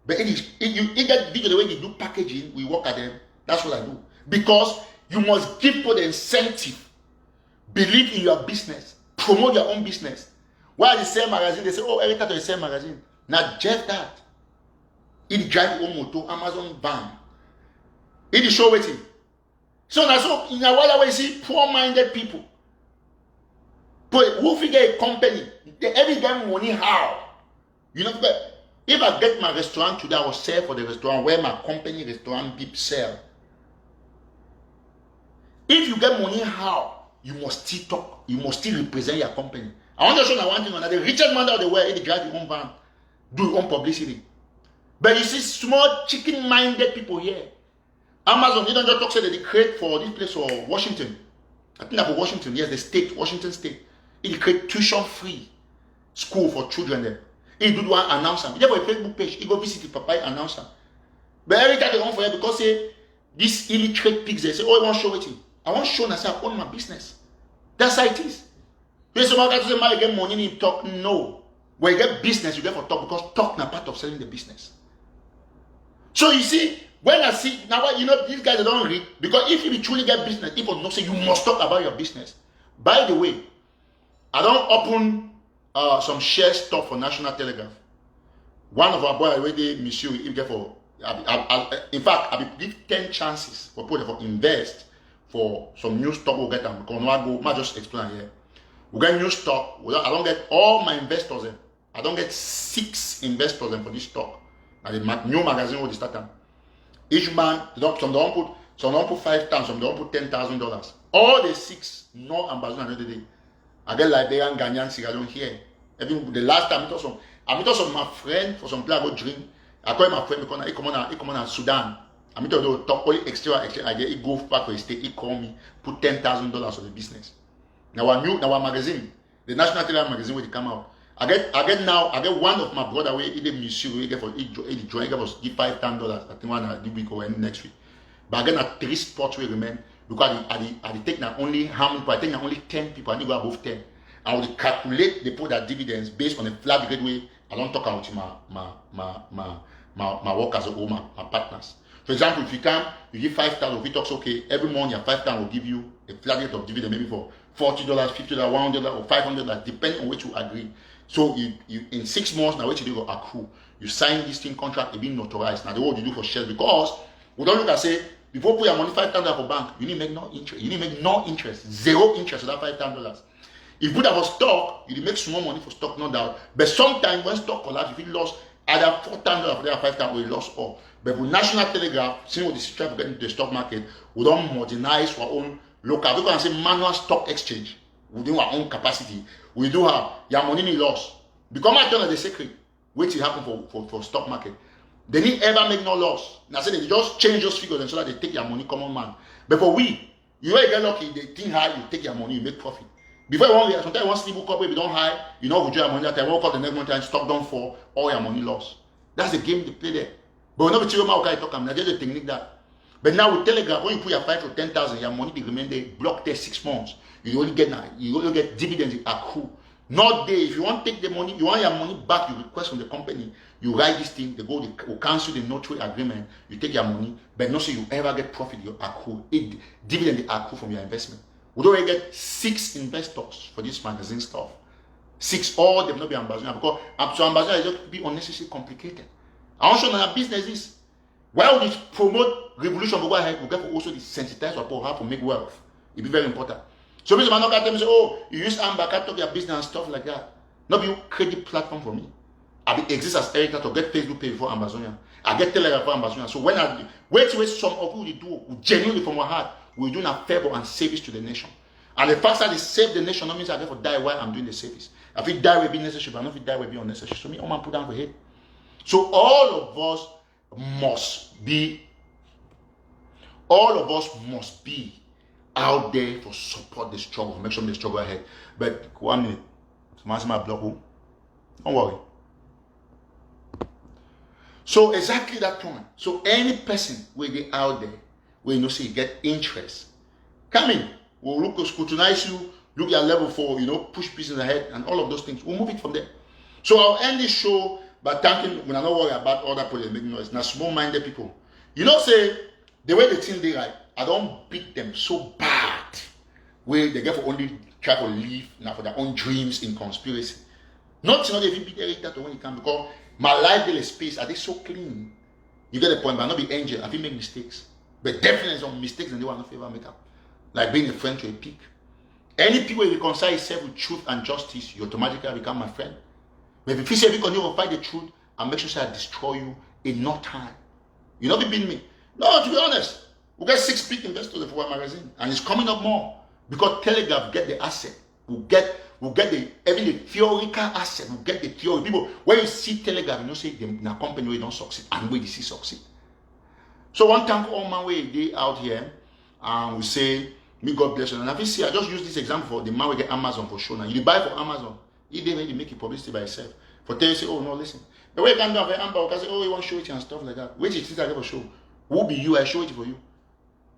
But you get video the way they do packaging, we work at them. That's what I do. Because you must give people the incentive. Believe in your business. Promote your own business. Why the same magazine? They say, oh, every time the same magazine. Now, Jeff that. It drive your motor, Amazon van. It is show waiting. So now, so in a while, we see poor-minded people. But who figure a company? They every damn money how? You know, if I get my restaurant today, I will sell for the restaurant where my company restaurant people sell. If you get money how? You must still talk. You must still represent your company. I want to show you one thing. The richest man out of the world, he drive his own van, do his own publicity. But you see small chicken-minded people here. Amazon, they don't just talk say that they create for this place or Washington. I think that for Washington, yes, the state, Washington state. He create tuition-free school for children there. He do one announcer. He have a Facebook page. He go visit the papa announcer. But every time they come for it because say this illiterate pigs, they say, oh, I want to show it to you. I want to show myself I own my business. That's how it is. There's some guys say, "Man, get money in talk." No. When you get business, you get for talk because talk is part of selling the business. So you see, when I see now, you know, these guys they don't read because if you truly get business, people know say you must talk about your business. By the way, I don't open some share stuff for National Telegraph. One of our boys already miss you. If get for, in fact, I give 10 chances for people to invest for some new stock. We'll get them because I go. Just explain here. We get new stock. I don't get all my investors. I don't get 6 investors for this stock. And the new magazine will start them. Each man, some don't put 5,000, some don't put $10,000. All the 6 no ambassadors another day. I get Liberian, Ghanaian, Sierra Leone here. The last time I met some my friend for some place I go drink. I call my friend because he come on Sudan. I meet to talk only extra. I get he go back for his state. He call me, put $10,000 on the business. Now our magazine, the National Telegraph magazine will come out. I get one of my brother where he did monsieur he get for he join was give $5,000. I think one the week or next week. But I get 3 spots will remain because I take now only how many people? I take now only 10 people. I need to go above 10. I will calculate they put that dividends based on a flat rate way. I don't talk about my workers or my partners. For example, if you give 5,000, if it talks okay, every month your 5,000 will give you a flat rate of dividend maybe for $40, $50, $100 or $500, depending on which you agree. So you in 6 months now, what you do go accrue. You sign this thing contract, it being notarized. Now the what you do for shares because we don't look at say before put your money 5,000 for bank, you need to make no interest. You need to make no interest, 0 interest on that $5,000. If you put that for stock, you make small money for stock, no doubt. But sometimes when stock collapse, if you lost either $4,000 or $5,000, or you lost all. But with National Telegraph, seeing what this try to get into the stock market, we don't modernize our own local. We can say manual stock exchange. We do our own capacity. We do have your money in loss. Become I tell you the secret. Wait till happen for stock market. They need ever make no loss. Now say they just change those figures and so that they take your money, common man. But for we, you get lucky, they think high, you take your money, you make profit. Before you want, sometimes one sleep up, if you don't high, you know withdraw your money that time, won't call the next time, stock don't fall, all your money lost. That's the game they play there. But when you talk, I'm not just a technique that. But now with Telegraph, when you put your 5 to 10,000, your money they remain there, block there 6 months. You only get dividends accrue. Not there. If you want to take the money, you want your money back, you request from the company, you write this thing, they will cancel the notary agreement, you take your money, but not so you ever get profit, you accrue. Dividend they accrue from your investment. We don't get 6 investors for this magazine stuff. 6, all them not be ambassador because so ambassador is just be unnecessarily complicated. I want to show that business is why would it promote revolution go ahead? We get also the sensitize about how to make wealth. It be very important. So people not get them say, oh, you use Amba to talk your business and stuff like that. Not be credit platform for me. I be exist as Erica to get Facebook page for Ambazonia. I get Telegram for Ambazonia. So when I wait some of you do genuinely from my heart, we're doing a favor and service to the nation. And the fact that they save the nation, that means I get to die while I'm doing the service. If it die will be necessary, but if it die will be unnecessary. So me, I'm put down for head. So all of us must be out there to support the struggle, make sure the struggle ahead. But 1 minute, my block. Don't worry. So exactly that point. So any person will get out there, where you know say get interest, come in. We'll look to scrutinize you, look at level 4, push business ahead, and all of those things. We'll move it from there. So I'll end this show But thanking, when I don't worry about other people making noise. Now small-minded people. You know, say the way they think they right, I don't beat them so bad. Where they get for only try to live now for their own dreams in conspiracy. Not even beat Eric that when he can, because my life daily space are they so clean. You get the point, but not be angel. I think make mistakes. But definitely some mistakes and they want to favor make up. Like being a friend to a pig. Any people who reconcile yourself with truth and justice, you automatically become my friend. But if you say because you will fight the truth and make sure I destroy you in no time. You know, be beating me. No, to be honest, we get 6 big investors for one magazine, and it's coming up more because Telegraph get the asset. We'll get the even the theoretical asset. We'll get the theory. People, when you see Telegraph, you know say in a company where you don't succeed and where you see succeed. So one thank all my way they out here, and we say, may God bless you. And if you see, I just use this example for the man we get Amazon for show now. You buy for Amazon. He didn't really make it publicity by itself. For tell you say, oh no, listen. The way you can do it for Amba, because say, oh, you want to show it and stuff like that. Which is I never show. Who be you? I show it for you.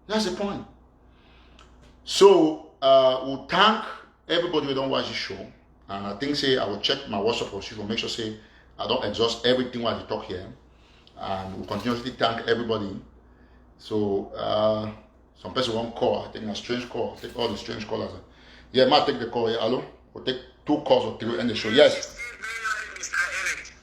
That's the point. So we'll thank everybody who don't watch the show. And I think say I will check my WhatsApp for you to make sure say I don't exhaust everything while I talk here. And we'll continuously thank everybody. So some person won't call. I think a strange call. I'll take all the strange callers. Yeah, might take the call. Yeah, hello. We'll take 2 calls or 3 end the show. Yes.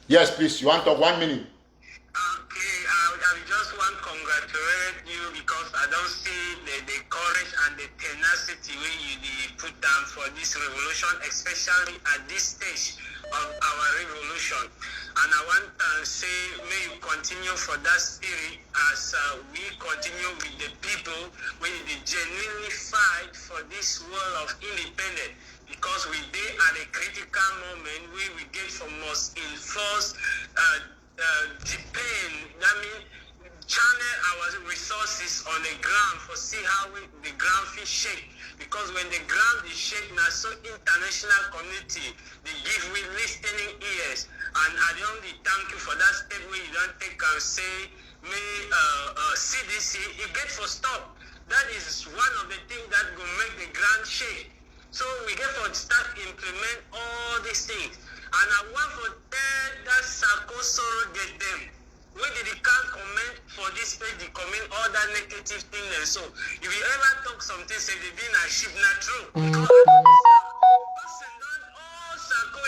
Yes, please. You want to talk 1 minute? Okay, I just want to congratulate you because I don't see the courage and the tenacity when you put down for this revolution, especially at this stage of our revolution. And I want to say, may you continue for that spirit as we continue with the people, when they genuinely fight for this world of independence. Because we dey at a critical moment where we get from most enforced depend, that means channel our resources on the ground for see how the ground fit shake. Because when the ground is shaking, now so international community, they give we listening ears. And I only thank you for that step where you don't take and say, may CDC, it get for stop. That is one of the things that will make the ground shake. So we get to start implement all these things. And I want to tell that Sako get them. We can't comment for this page, they comment all that negative thing and so. If you ever talk something, say they didn't achieve, not true. Because all Sako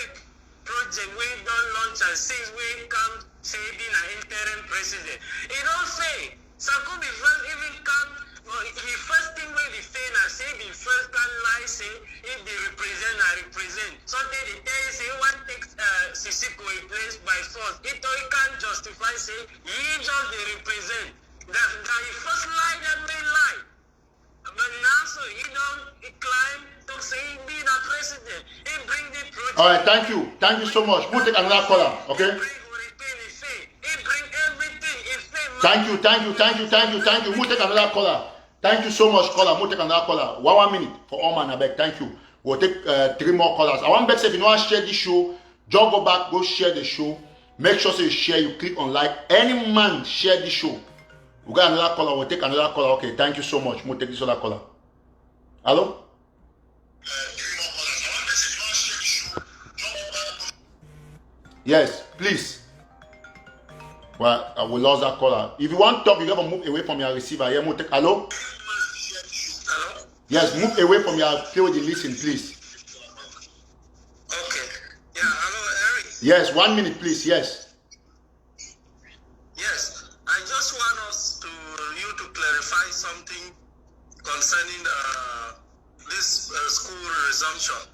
project we don't launch and since we come say being an interim president. It don't say Sako be first even come. The first thing when they say, I say the first can lie, say if they represent, I represent. Something they tell you, say one takes Sisiko in place by force. It can't justify, say he just they represent. That the first lie that may lie. But now so he don't climb to say he be the president. He bring the project. All right, thank you. Thank you so much. We'll take another caller, okay? Thank you. We'll take another caller. Thank you so much, caller. We'll take another caller. 1 minute for all man. I beg. Thank you. We'll take 3 more callers. I want to say if you want to share this show, just go back, go share the show. Make sure you share, you click on like. Any man share this show. We got another caller. We'll take another caller. Okay, thank you so much. We'll take this other caller. Hello? 3 more callers. I want to say if you want to share the show, just go back. Yes, please. Well, I will lose that caller. If you want to talk, you have to move away from your receiver. Yeah, we'll take. Hello? Hello? Yes, move away from your play with the listen, please. Okay. Yeah, hello, Eric. Yes, 1 minute, please. Yes. Yes, I just want you to clarify something concerning this school resumption.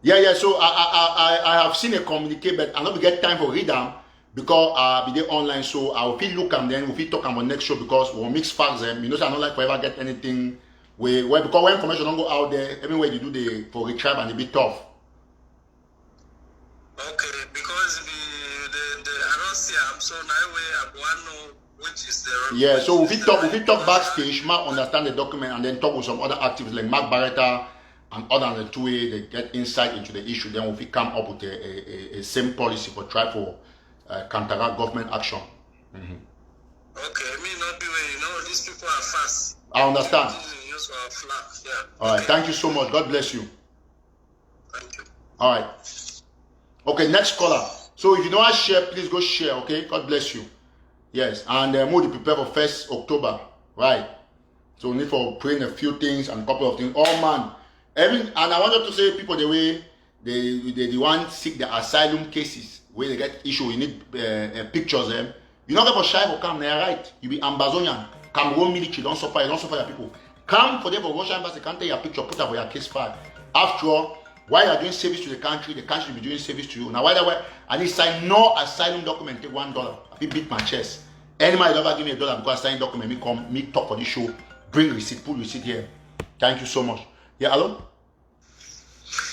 Yeah. So I have seen a communique, but I don't get time for read them because I be there online. So I will look and then we'll talk on the next show because we'll mix facts them. You know, so I don't like forever get anything where because when information don't go out there, everywhere you do the for retrieve and it be tough. Okay, because I don't see I'm so now way I want to know which is the yeah. So if we talk backstage, Mark understand the document and then talk with some other activists like Mark Barretta and other than 2 way they get insight into the issue. Then if we come up with a same policy for try for counteract government action. Mm-hmm. Okay, me not be way. You know these people are fast. I understand. Use our flag. Yeah. All right. Thank you so much. God bless you. Thank you. All right. Okay, next caller. So if you know how to share, please go share, okay? God bless you. Yes, and we'll prepare for 1st October, right? So we need for praying a few things and a couple of things. Oh man, and I wanted to say people the way they want seek the asylum cases where they get issue. You need pictures them. You not get for shy for come there, right? You be Ambazonian, Cameroon military, don't suffer your people. Come for them for Russian embassy, can't take your picture, put up for your case file. After all, while you are doing service to the country will be doing service to you. Now, why that way? I need sign no asylum document, take $1. I beat my chest. Anybody ever give me $1 because I sign document, me talk for this show, bring receipt, put receipt here. Thank you so much. Yeah, hello?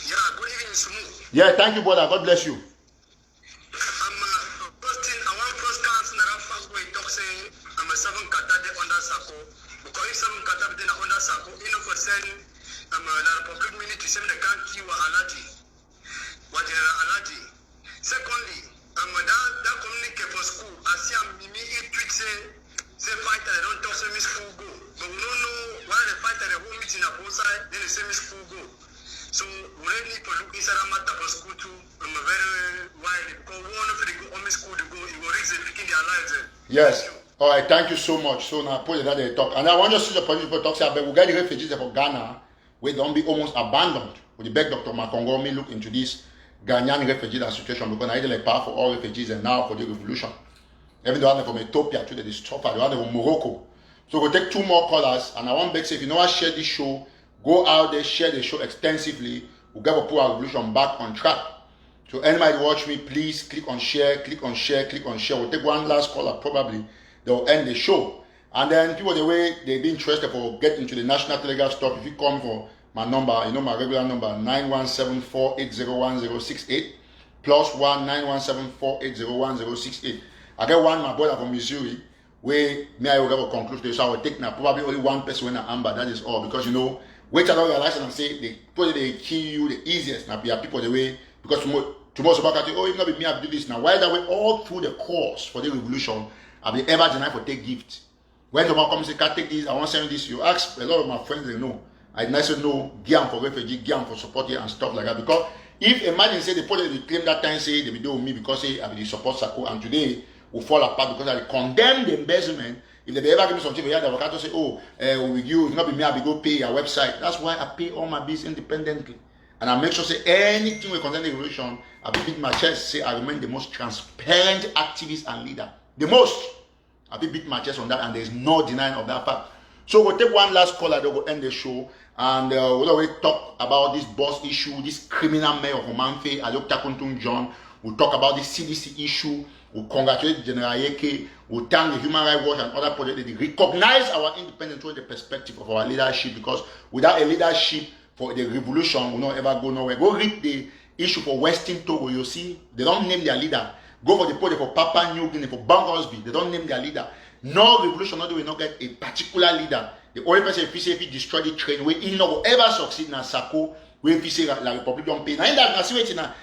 Yeah, good evening, Smooth. Yeah, thank you, brother. God bless you. I want first council that I'm going to say I'm a 7 kata under Sako. Because if 7 kata under Sako, for send the public ministry send the country wa alaji. What alaji. Secondly, that communicate for school. I see a mimi tweet say fighter don't talk say me school go. But we don't know why the fighter the whole meeting at both sides, then they say me school go. So we really need to look inside a matter for school too. I'm very wide because one of the go on school to go, it will risk picking their lives. Yes. All right, thank you so much. So now put that they talk. And I want to see the police people talk say, but we get the refugees for Ghana, where don't be almost abandoned. We beg Dr. Makongo me look into this Ghanaian refugee situation because I like power for all refugees and now for the revolution. Even though I'm from Ethiopia to the stop, I want from Morocco. So we'll take 2 more callers, and I want to say if you know how to share this show, go out there, share the show extensively. We'll get to put our revolution back on track. So anybody watch me, please click on share, click on share, click on share. We'll take one last caller, probably. They'll end the show. And then people, the way they be interested for get into the National Telegraph stuff, if you come for my number, you know my regular number, 917-480-1068, +1 917-480-1068. I get one, my brother from Missouri, where me I will have a conclusion. So I will take now probably only one person in Amba, that is all. Because you know, wait till I realize and say they kill you the easiest. Now be people the way because tomorrow about oh it not be me I do this now. Why that way all through the course for the revolution I'll be ever denied for take gift. When someone comes and say can't take this, I want to send this, you ask a lot of my friends they know. I nicely know gear for refugee, gear for support here and stuff like that. Because if imagine say the police they claim that time say they be doing me because say I be the support Sako and today will fall apart because I condemn the embezzlement. If they ever give me something, the avocado say, oh, with you, if not be me, I'll be go pay your website. That's why I pay all my bills independently. And I make sure say anything with concern the revolution, I'll be beat my chest, say I remain the most transparent activist and leader. The most. I'll be beat my chest on that, and there's no denying of that fact. So we'll take one last caller, then we'll end the show. And we'll already talk about this boss issue, this criminal mayor of Mamfe, Alok Takuntun John. We'll talk about the CDC issue. We'll congratulate General Yeke. We'll thank the Human Rights Watch and other projects. They recognize our independence through the perspective of our leadership, because without a leadership for the revolution, we'll not ever go nowhere. Go read the issue for Western Togo. You see, they don't name their leader. Go for the project for Papua New Guinea, for Bangladesh. They don't name their leader. No revolution, no, they will not get a particular leader. The only person if he destroy the train, where he not ever succeed in Sako, where if he say la Republic don't pay. Now in that, I see what na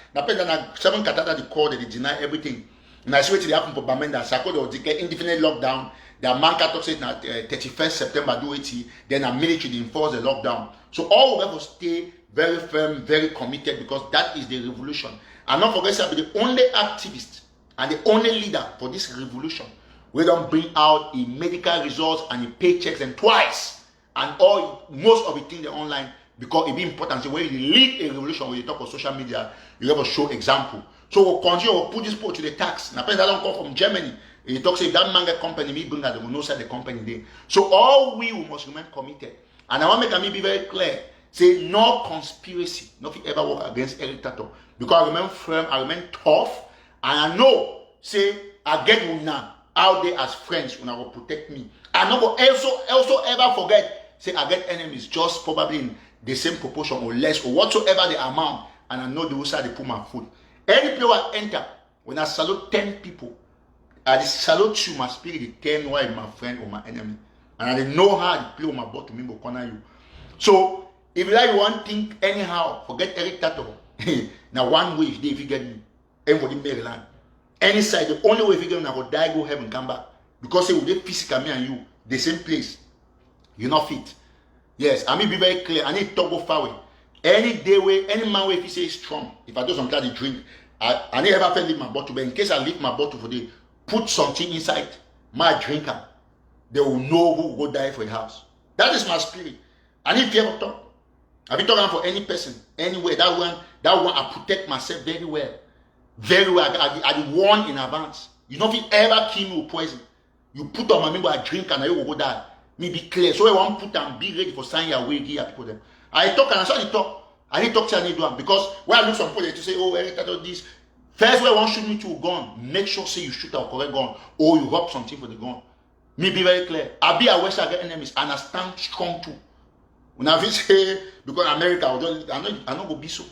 7 Katata the call, they deny everything. And I see what happen for Bamenda. Sako they will declare indefinite lockdown. Their man talk said na 31st September do it. Then a military enforce the lockdown. So all will ever stay very firm, very committed, because that is the revolution. And not forget to be the only activist and the only leader for this revolution. We don't bring out a medical results and a paychecks and twice and all most of the things they're online, because it be important. So when you lead a revolution, when you talk on social media, you have to show example. So we'll continue to put this poll to the tax. Now, that don't come from Germany. You talk say if that manga company me bring that, they will know say the company there. So all we must remain committed. And I want to make me be very clear. Say no conspiracy, nothing ever work against Eric Tato. Because I remain firm, I remain tough, and I know, say, I get Una out there as friends when I will protect me. I not go also ever forget, say I get enemies just probably in the same proportion or less or whatsoever the amount, and I know the side they put my foot. Any player I enter, when I salute 10 people, I salute you, my spirit, the 10 why my friend or my enemy. And I know how to play with my bottom me corner you. So if you like one thing anyhow, forget Eric Tato. Now one way if you get me, everybody Maryland. Any side, the only way if you get me, I will die, go heaven, come back. Because say, they physical me and you, the same place. You're not fit. Yes, I mean be very clear. I need to go far away. Any day way, any man way if you say strong, if I do some kind of drink, I never felt leave my bottle, but in case I leave my bottle for the put something inside my drinker, they will know who will go die for a house. That is my spirit. And if you ever talk, I've been talking for any person, anywhere, that one I protect myself very well. Very well. I warn in advance. You know, if you ever kill me with poison, you put on my member a drink and I will go die. Me be clear. So I want to put and be ready for signing your way here people them. I talk and I saw the talk. I didn't talk to any one because when I look some people they to say, oh, Eric, I do this. First way I want to shoot me to a gun, make sure say you shoot a correct gun or you rob something for the gun. Me be very clear. I be aware I get enemies and I stand strong too. When I say because America, I not go be so.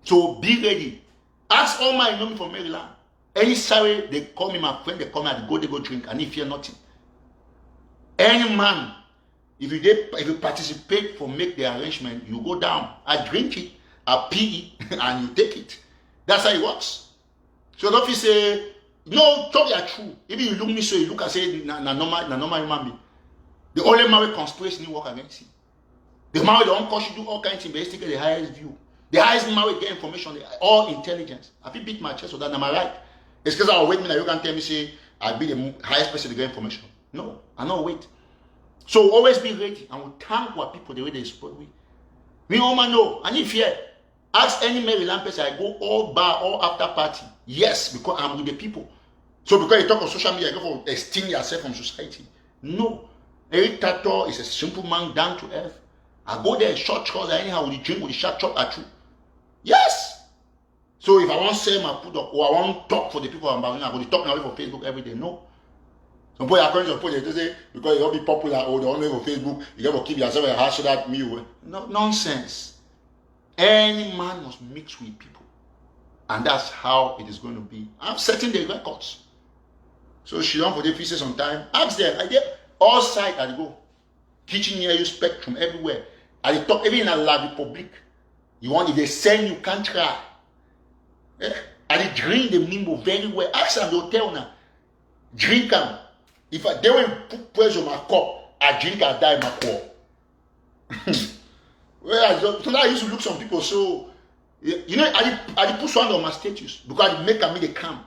So be ready. Ask all my enemies from Maryland. Any sorry they call me my friend, they come and they go drink and if fear nothing. Any man, if you participate for make the arrangement, you go down. I drink it, I pee it, and you take it. That's how it works. So don't you say, no, talk your true. Even you look me so you look and say, na normal human being. The only married conspiracy work against you. The married don't cause you do all kinds of investigate the highest view. The highest married get information, all intelligence. I feel beat my chest so that am I right? It's because I'll wait me that you can tell me say I'll be the highest person to get information. No, I not wait. So always be ready and we thank what people the way they support we. Me all man know. And if you ask any Maryland person, I go all bar, all after party. Yes, because I'm with the people. So because you talk on social media, you go for extinct yourself from society. No. Eric Tato is a simple man down to earth. I go there, short trousers, anyhow with the drink, with the short chop at you. Yes. So if I want to sell my food up or I want to talk for the people I'm buying, I go to talk now for Facebook every day. No. Some people are going to put it, they say, because you don't be popular or they only on Facebook, you got to keep yourself a house so that me will. No, nonsense. Any man must mix with people. And that's how it is going to be. I'm setting the records. So she don't put the pieces on time. Ask them. I get all sides I go. Kitchen near you, spectrum everywhere. I talk even in a La Republic. You want if they send you can't try. Yeah? I drink the nimbo very well. Ask them the hotel now. Drink them. If they will put pressure on my cup, I drink and die in my cup. Well, so I used to look some people so you know I put one on my status because I make me the calm.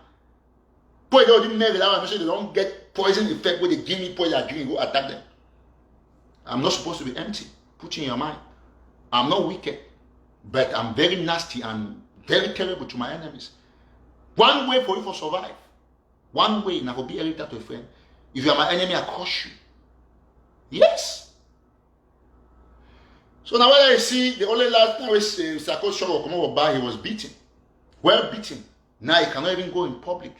But they didn't make that they don't get poison effect when they give me poison I drink go attack them. I'm not supposed to be empty. Put in your mind. I'm not wicked, but I'm very nasty and very terrible to my enemies. One way for you to survive, one way now for be irritated to a friend. If you are my enemy, I crush you. Yes. So now when I see the only last time Sako Sako come over by, he was beaten. Well beaten. Now he cannot even go in public.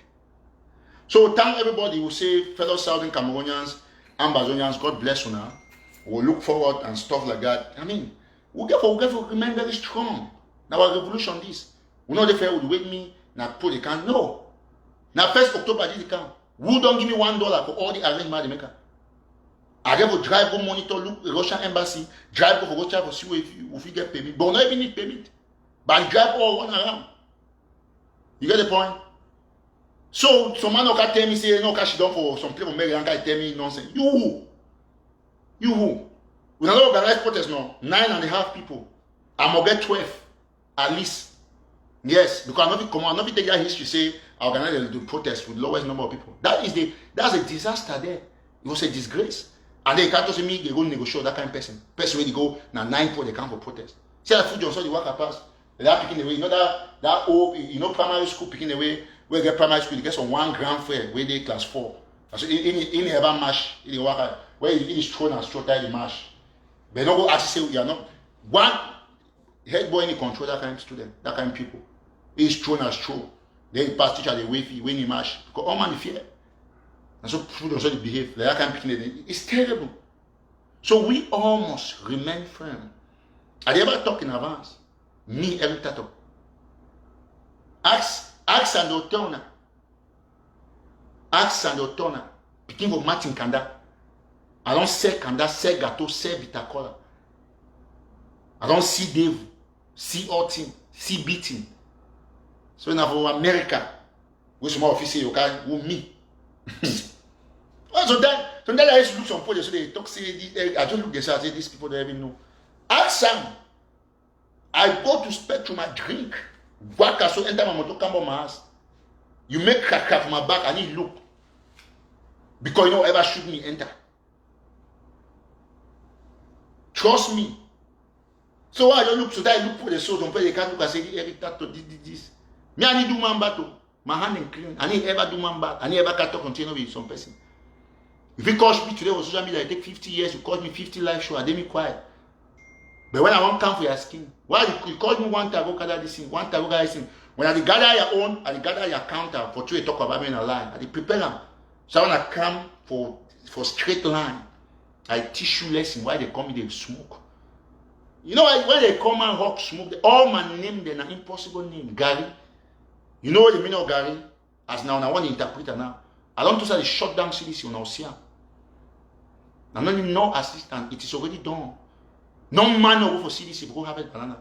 So thank everybody who say fellow Southern Cameroonians, Ambazonians, God bless you now. We'll look forward and stuff like that. I mean, we'll get for remain very strong. Now our revolution this. We know the fair would wait me, now put the can. No. Now 1st October did the can. Who don't give me $1 for all the arrangement they make? I get to drive go monitor, look the Russian embassy, drive go for Russia for see if you get permit. But not even need permit. But I drive all run around. You get the point? So some man can tell me say no cash down for some people Maryland can tell me nonsense. You who? You who? We don't organize protest now. 9.5 people. I'm gonna get 12 at least. Yes, because I'm not take that history say I organize the protest with the lowest number of people. That's a disaster there. It was a disgrace. And they can't say me they go negotiate that kind of person. Person where they go now 9 people they come for protest. See that food Johnson the worker pass. They picking away. You know that old primary school picking away where get primary school, you get some 1 grand fair where they class 4. So in ever mash in the worker where it is thrown and throw the mash. But don't go actually say you are not one head boy in control that kind of student, that kind of people. It's thrown as throw. Then pass teacher the way when he mash. Because all man fear. And so people don't they behave. Like that kind of picking it's terrible. So we all must remain firm. Are they ever talk in advance? Me every tattoo. Ask and Otona. Ask and Otona. Picking for Martin Kanda. I don't say Kanda, say Gato, say Bitacola. I don't see Dave, see Altin, see Beating. So now for America, which my officer you can with me. So then I used to look some photos so they talk say I just look they say these people don't even know. Ask them. I go to Spectrum, I drink. Waka so enter my motor, come on my house. You make crack for my back, I need look. Because you don't ever shoot me, enter. Trust me. So why you look so that I look for the soul, don't pay the can't look and say, Eric, that to this. Me, I need do man battle. My hand is clean. I need ever do man back. I need ever cut to continue with some person. If you coach me today on social media, it take 50 years, you coach me 50 live show, I didn't be quiet. But when I want come for your skin, why you call me one time, go gather this thing, one time, go gather this thing. When I gather your own, I gather your counter for two talk about me in a line. I prepare them. So when I come for straight line, I teach you lesson why they come they smoke. You know when they come and rock smoke, all my name, they're an impossible name. GARRI. You know what the meaning of GARRI? As now, I want to interpret it now. I don't say the shut down CDC on Ocean. I'm not even no assistant. It is already done. No man will go for CDC go harvest banana.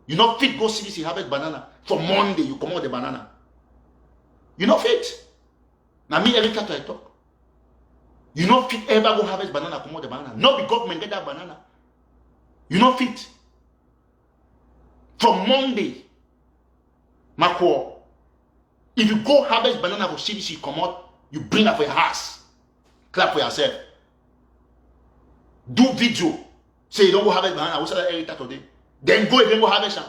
You not fit go CDC harvest banana. For Monday you come out the banana. You not fit. Now me every time I talk. You not fit ever go harvest banana come out the banana. No be government get that banana. You not fit. From Monday, Macro. If you go harvest banana for CDC come out, you bring up for your house. Clap for yourself. Do video. Say you don't go harvest banana. What's that every today? Then go again go harvest some.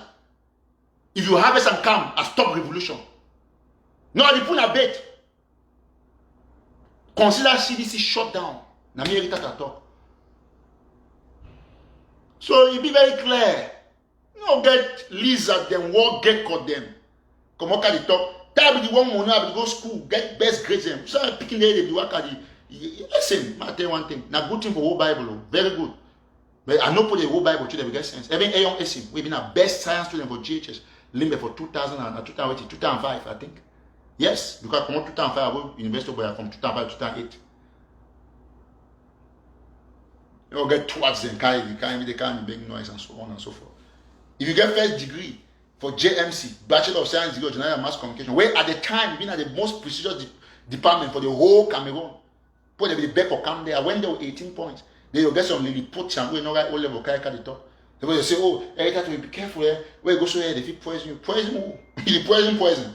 If you harvest and come, I stop revolution. No, they put a bet. Consider CDC shut down. Na me every talk. So it be very clear. No get lizard them, what get caught them. Come on, can talk. That be the one money I go school, get best grades them. So I'm picking the work at the listen, I tell you one thing. Now good thing for whole Bible, very good. But I know put the whole Bible to them get sense. Even a young Esim, we've been a best science student for GHS, Limbe for 2005, I think. Yes, because I come out 2005, I go University of from 2005 to 2008. You get towards them, they can't make noise and so on and so forth. If you get first degree for JMC, Bachelor of Science degree, General Mass Communication, where at the time being at the most prestigious department for the whole Cameroon, put the back for come there. I went there with 18 points. They will get some Lilliput and we know right all level carry the top. They will say, oh, Eric, be careful here. Where you go so here, they fit poison you. Poison who? You poison.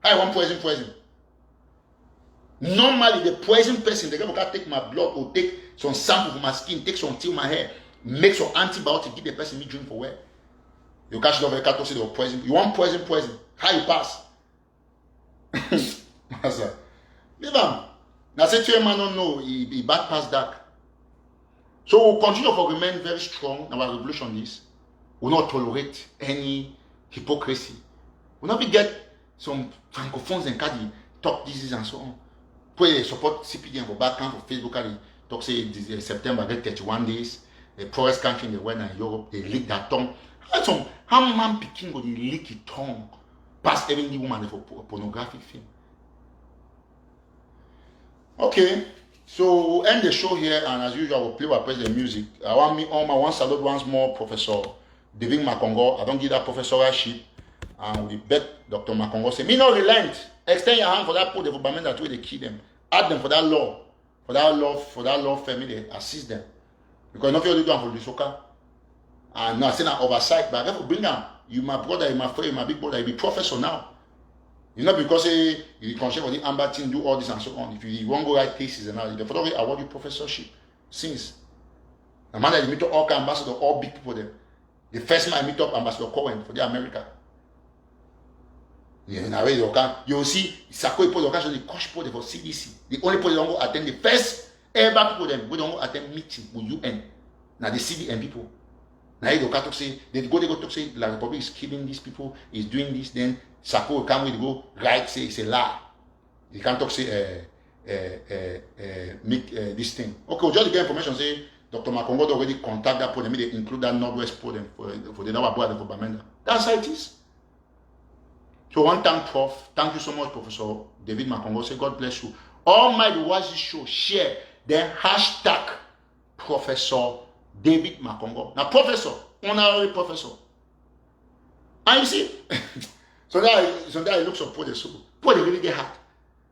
I want poison. Normally, the poison person, they can take my blood or take some sample from my skin, take some till my hair, make some antibiotic, give the person me drink for where. You catch it over the cat to say they were poison. You want poison. How you pass? Master. Now say to a man don't know, he back past that. So we'll continue to remain very strong in our revolution is. We'll not tolerate any hypocrisy. We'll not be get some francophones and cardi talk disease and so on. Put support CPD for back camp for Facebook cardi talk say September get 31 days. The poorest country in the world and Europe, they lick that tongue. How man picking go they lick his tongue past every woman for pornographic film. Okay, so we'll end the show here, and as usual, we'll play our president music. I want salute once more Professor David Makongo. I don't give that professorship, and we bet Dr. Makongo say, me no relent. Extend your hand for that poor for Bamenda that way they kill them. Add them for that law, for that law family, they assist them. Because not only do for the soccer, and now I say that oversight, but I have to bring them. You my brother, you my friend, you my big brother, you be professor now. You know, because you conscious for the Amba team, do all this and so on. If you won't go write cases and all, the following award you professorship. Since the man that you meet up all ambassador, all big people there. The first man I meet up Ambassador Cohen for the America. Yeah, you see, Sako people occasion the coach people for CDC. The only people that don't go attend the first ever people them we don't go attend meeting with UN. Now the CDN people. Now they go say they go talk say La Republic is killing these people, is doing this, then Sako will come with go right say it's a lie. You can't talk say make this thing. Okay, we'll just get information say Dr. Makongo already contact that problem, they include that Northwest problem for the number for Bamenda. That's how it is. So one time, Prof. Thank you so much, Professor David Makongo. Say God bless you. All my watch this show, share, then hashtag Professor David Makongo. Now, Professor, honorary Professor. And you see, so that it looks up for the soul. Put the really get hard.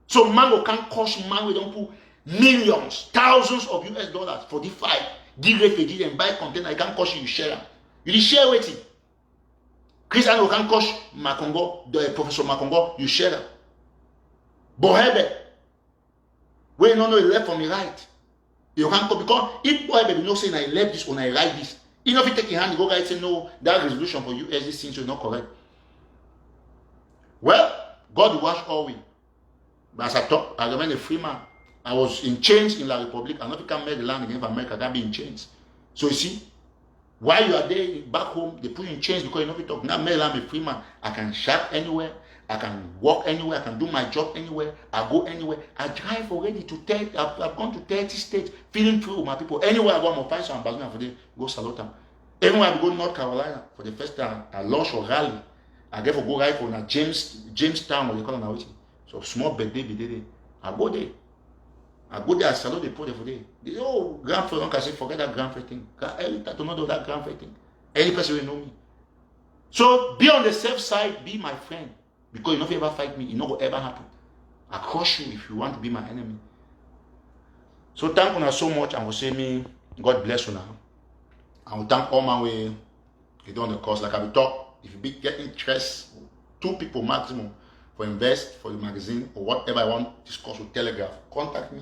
So mango can cost man, we don't put millions, thousands of US dollars for the fight. Give refugee and buy container, I can cost you share. You share with it. Chris Anu can coach Makongo, the Professor Makongo, you share that. Bohebe, we don't know the left from the right. You can come because if Bohebe no say I left this or I write this, you know if you take your hand, you go right say no, that resolution for you as this thing is not correct. Well, God will wash all we. But as I talk, I remain a free man. I was in chains in La Republic. I not can make the land again for America. I can't be in chains. So you see, while you are there back home, they put you in chains because you know if you talk. Now, I'm a free man. I can shop anywhere. I can walk anywhere. I can do my job anywhere. I go anywhere. I drive already to 30. I've gone to 30 states, feeling free with my people. Anywhere I go, I'm going to find some ambassador for them. Go salute them. Anywhere I go to North Carolina for the first time, I launch a rally. I get for go right for Jamestown, what they call it. So small birthday, I go there. I go there, I salute the people for there. They oh, grandfather, don't say forget that grandfather thing. I don't know that grandfather thing. Any person will know me. So be on the safe side, be my friend. Because you know if you ever fight me, it not will ever happen. I crush you if you want to be my enemy. So thank you so much. I will say me, God bless you now. I will thank all my way. You don't the course like I will talk. If you get interest, 2 people maximum for invest for the magazine or whatever I want to discuss with Telegraph, contact me.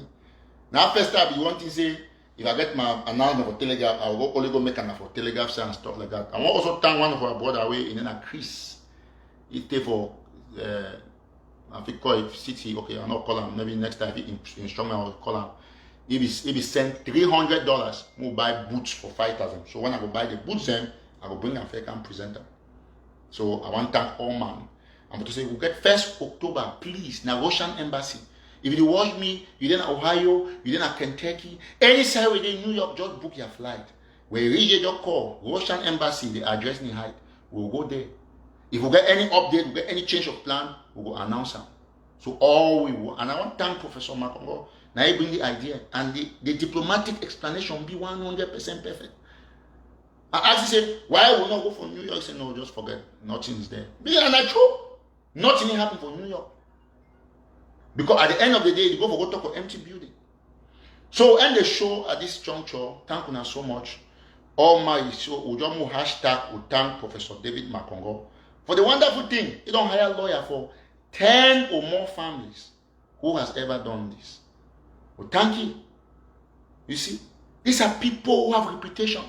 Now first time you want to say if I get my announcement for Telegraph, I will only go make an for Telegraph and stuff like that. I want also thank one of our brother away in a Chris. It take for I think call it city. Okay, I'll not call him. Maybe next time if he instruct me, I will call him. If he sent $300, we'll buy boots for 5,000. So when I go buy the boots, then I will bring them fake and present them. So I want to thank all man. I'm going to say we'll get 1st October, please. Now Russian embassy. If you watch me, you're in Ohio, you're in Kentucky, any side within New York, just book your flight. When you reach your call, Russian embassy, the address in height, we'll go there. If we get any update, we get any change of plan, we'll go announce them. So all we want, and I want to thank Professor Makongo. Now he bring the idea, and the diplomatic explanation will be 100% perfect. I asked him, why will not go for New York? He said, no, just forget, nothing is there. And I true, nothing happened for New York. Because at the end of the day, you go talk for empty building. So end the show at this juncture. Thank you so much. All my show, Ujomu hashtag will thank Professor David Makongo for the wonderful thing. He don't hire a lawyer for 10 or more families. Who has ever done this? Well, thank you. You see, these are people who have reputation.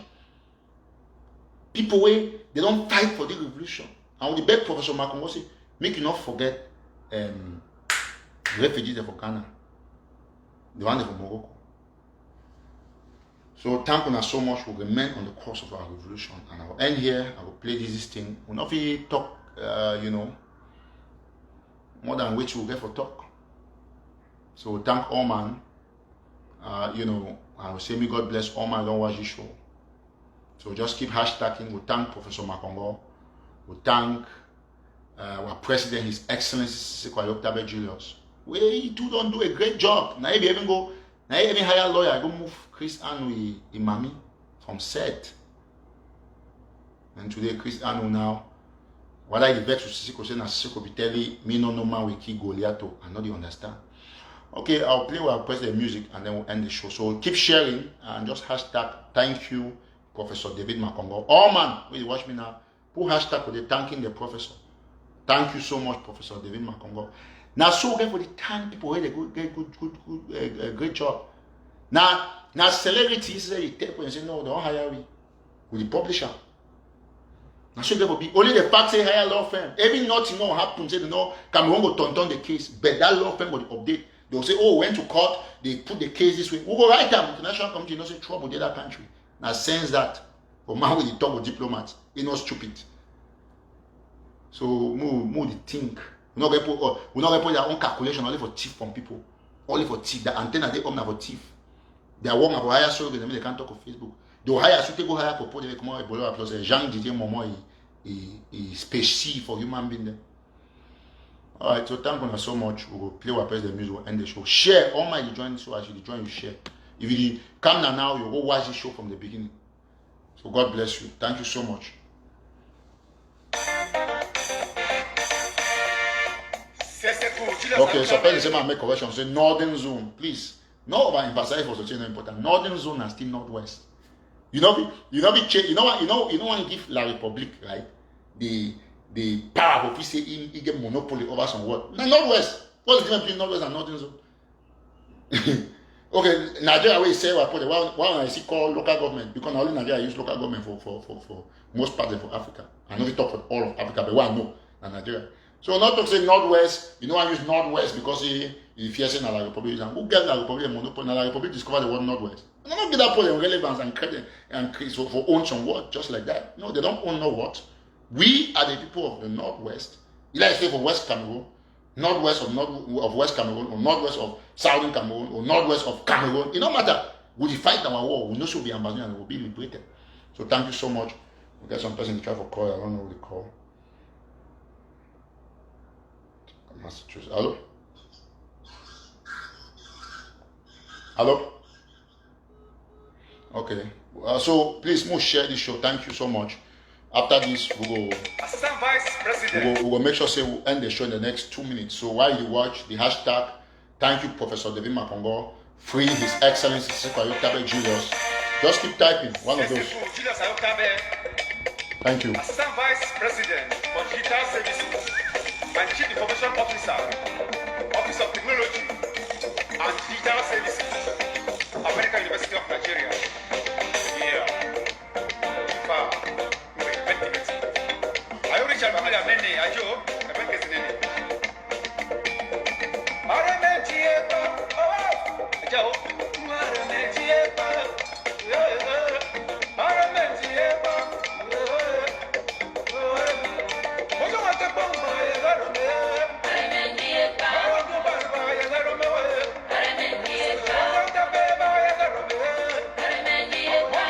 People where they don't fight for the revolution. And with the beg Professor Makongo say, make you not forget refugees from Ghana, the one from Morocco. So thank you so much. We'll remain on the course of our revolution, and I will end here. I will play this thing. We'll not be talk, more than which we'll get for talk. So thank all man. I will say me God bless all man. Don't watch this show. So just keep hashtagging. We thank Professor Makongo. We thank our president, His Excellency Sako Julius. We too don't do a great job. Now if you even hire a lawyer, go move Chris Anu Imami from set. And today Chris Anu now, what I vex with Sako say na Sako be telling me no man we keep Goliath. I know you understand. Okay, I'll play while I press the music and then we'll end the show. So keep sharing and just hashtag thank you, Professor David Makongo. All man, will you watch me now? Put hashtag with the thanking the professor. Thank you so much, Professor David Makongo. Now, so get for the thank people where they get good, great job. Now celebrities say they take and say no, don't hire me with the publisher. Now, so get for be only the fact say hire law firm. Every nothing no happen. Say no, can we go turn the case? But that law firm will update. They'll say, oh, went to court. They put the case this way. We go right down. International community not say trouble the other country. Now sense that. But man with the talk with diplomats, he not stupid. So move the think. We not put their own calculation only for thief from people. Only for thief. The antenna they own for thief. They are working for higher surrogate. They can't talk on Facebook. They will hire so they go hire for they come out Ebola plus Jean Didier Momo is specie for human being. Alright, so thank you so much. We will play or press the music, we'll end the show. Share all my join so as you join you share. If you come now, you go watch the show from the beginning. So God bless you. Thank you so much. Okay, so first I make correction. Say northern zone, please. No overemphasize for such an important. Northern zone and still northwest. You know what? You know when give La Republique, right? The the power of say he get monopoly over some word. Now Northwest. What's the difference between Northwest and Northern Zone? Okay, Nigeria will say why I see call local government because only Nigeria use local government for most parts of Africa. I know we talk for all of Africa, but what I know na Nigeria. So not to say Northwest, you know I use Northwest because he fears in the Republic. Who get the Republic monopoly? The Republic discover the word Northwest. And I don't get that for relevance and credit and for own some word just like that. No, they don't own no what. We are the people of the Northwest. You like say for West Cameroon, Northwest of West Cameroon, or Northwest of Southern Cameroon, or Northwest of Cameroon. It don't matter. We fight our war. We know she'll be ambassador and we'll be liberated. So thank you so much. We got some person to try for call. I don't know who they call. Massachusetts. Hello? Hello? Okay. So please move share this show. Thank you so much. After this, we Assistant Vice President. will make sure say we'll end the show in the next 2 minutes. So while you watch the hashtag, thank you, Professor David Makongo, free His Excellency Sako Julius. Just keep typing. One of those. Julius Ayokabe. Thank you. Assistant Vice President for Digital Services and Chief Information Officer, Office of Technology and Digital Services, American University of Nigeria. Yeah. Ayo Richard Bamenda Mene, Ajo, Ebenkezinene. Aramejieba, oh, Ajo, Aramejieba, Aramejieba, Ojo mate bomba, Yarome, Aramejieba, Ojo barba, Yarome, Aramejieba, Ojo beba, Yarome, Aramejieba,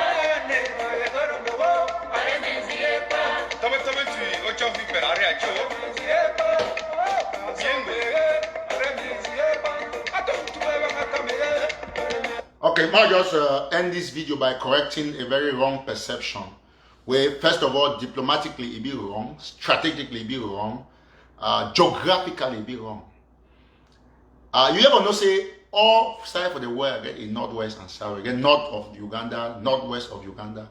Okay, I'll just end this video by correcting a very wrong perception. Where, first of all, diplomatically it be wrong, strategically it be wrong, geographically it be wrong. You ever know say all sides for the world in northwest and south, again north of Uganda, northwest of Uganda.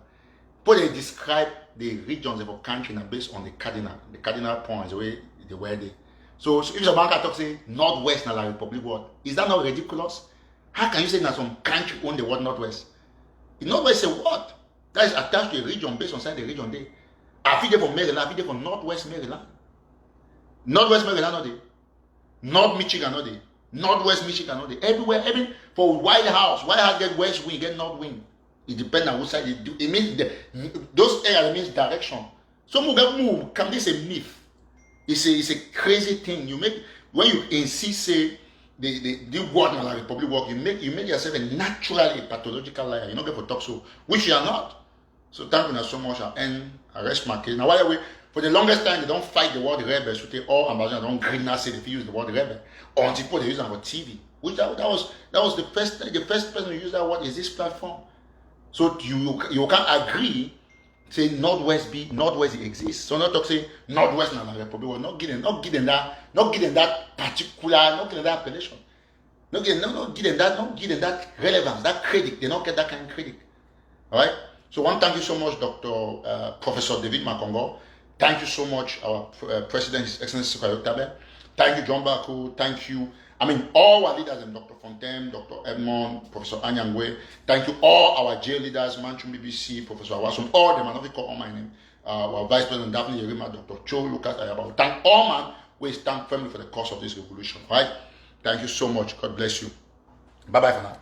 But they describe the regions of a country based on the cardinal points where they were there. So if the banker talks say northwest na la Republic word, is that not ridiculous? How can you say that some country own the word northwest? The northwest is a word that is attached to a region based on the region there. I feel there for Maryland, I feel there for northwest Maryland. Northwest Maryland not there. North Michigan not there. Northwest Michigan not there. Everywhere, for White House get west wing, get north wing. It depends on which side you do. It means those areas means direction. So move can this a myth? It's a crazy thing. You make when you insist say the word in the Republic work, you make yourself a naturally pathological liar. You don't get for talk so, which you are not. So thank you so much. And I rest my case. Now by the way, for the longest time they don't fight the word rebel. So they all ambassadors don't green now say if you use the word rebel. Or until people they use it for TV. Which that was the first person to use that word is this platform. So you can't agree, say Northwest exists. So not talk say Northwest and Republic, not getting that particular, not getting that appellation. Not getting that relevance, that credit. They don't get that kind of credit. Alright? So one, thank you so much, Dr. Professor David Makongo. Thank you so much, our President, His Excellency Sako. Thank you, John Baku. Thank you. All our leaders, Dr. Fontaine, Dr. Edmond, Professor Anyangwe. Thank you, all our jail leaders, Manchum BBC, Professor Awasum, all them, I not call all my name. Our Vice President Daphne Yerima, Dr. Cho, Lucas Ayaba. Thank all man, we stand firmly for the cause of this revolution. Right? Thank you so much. God bless you. Bye-bye for now.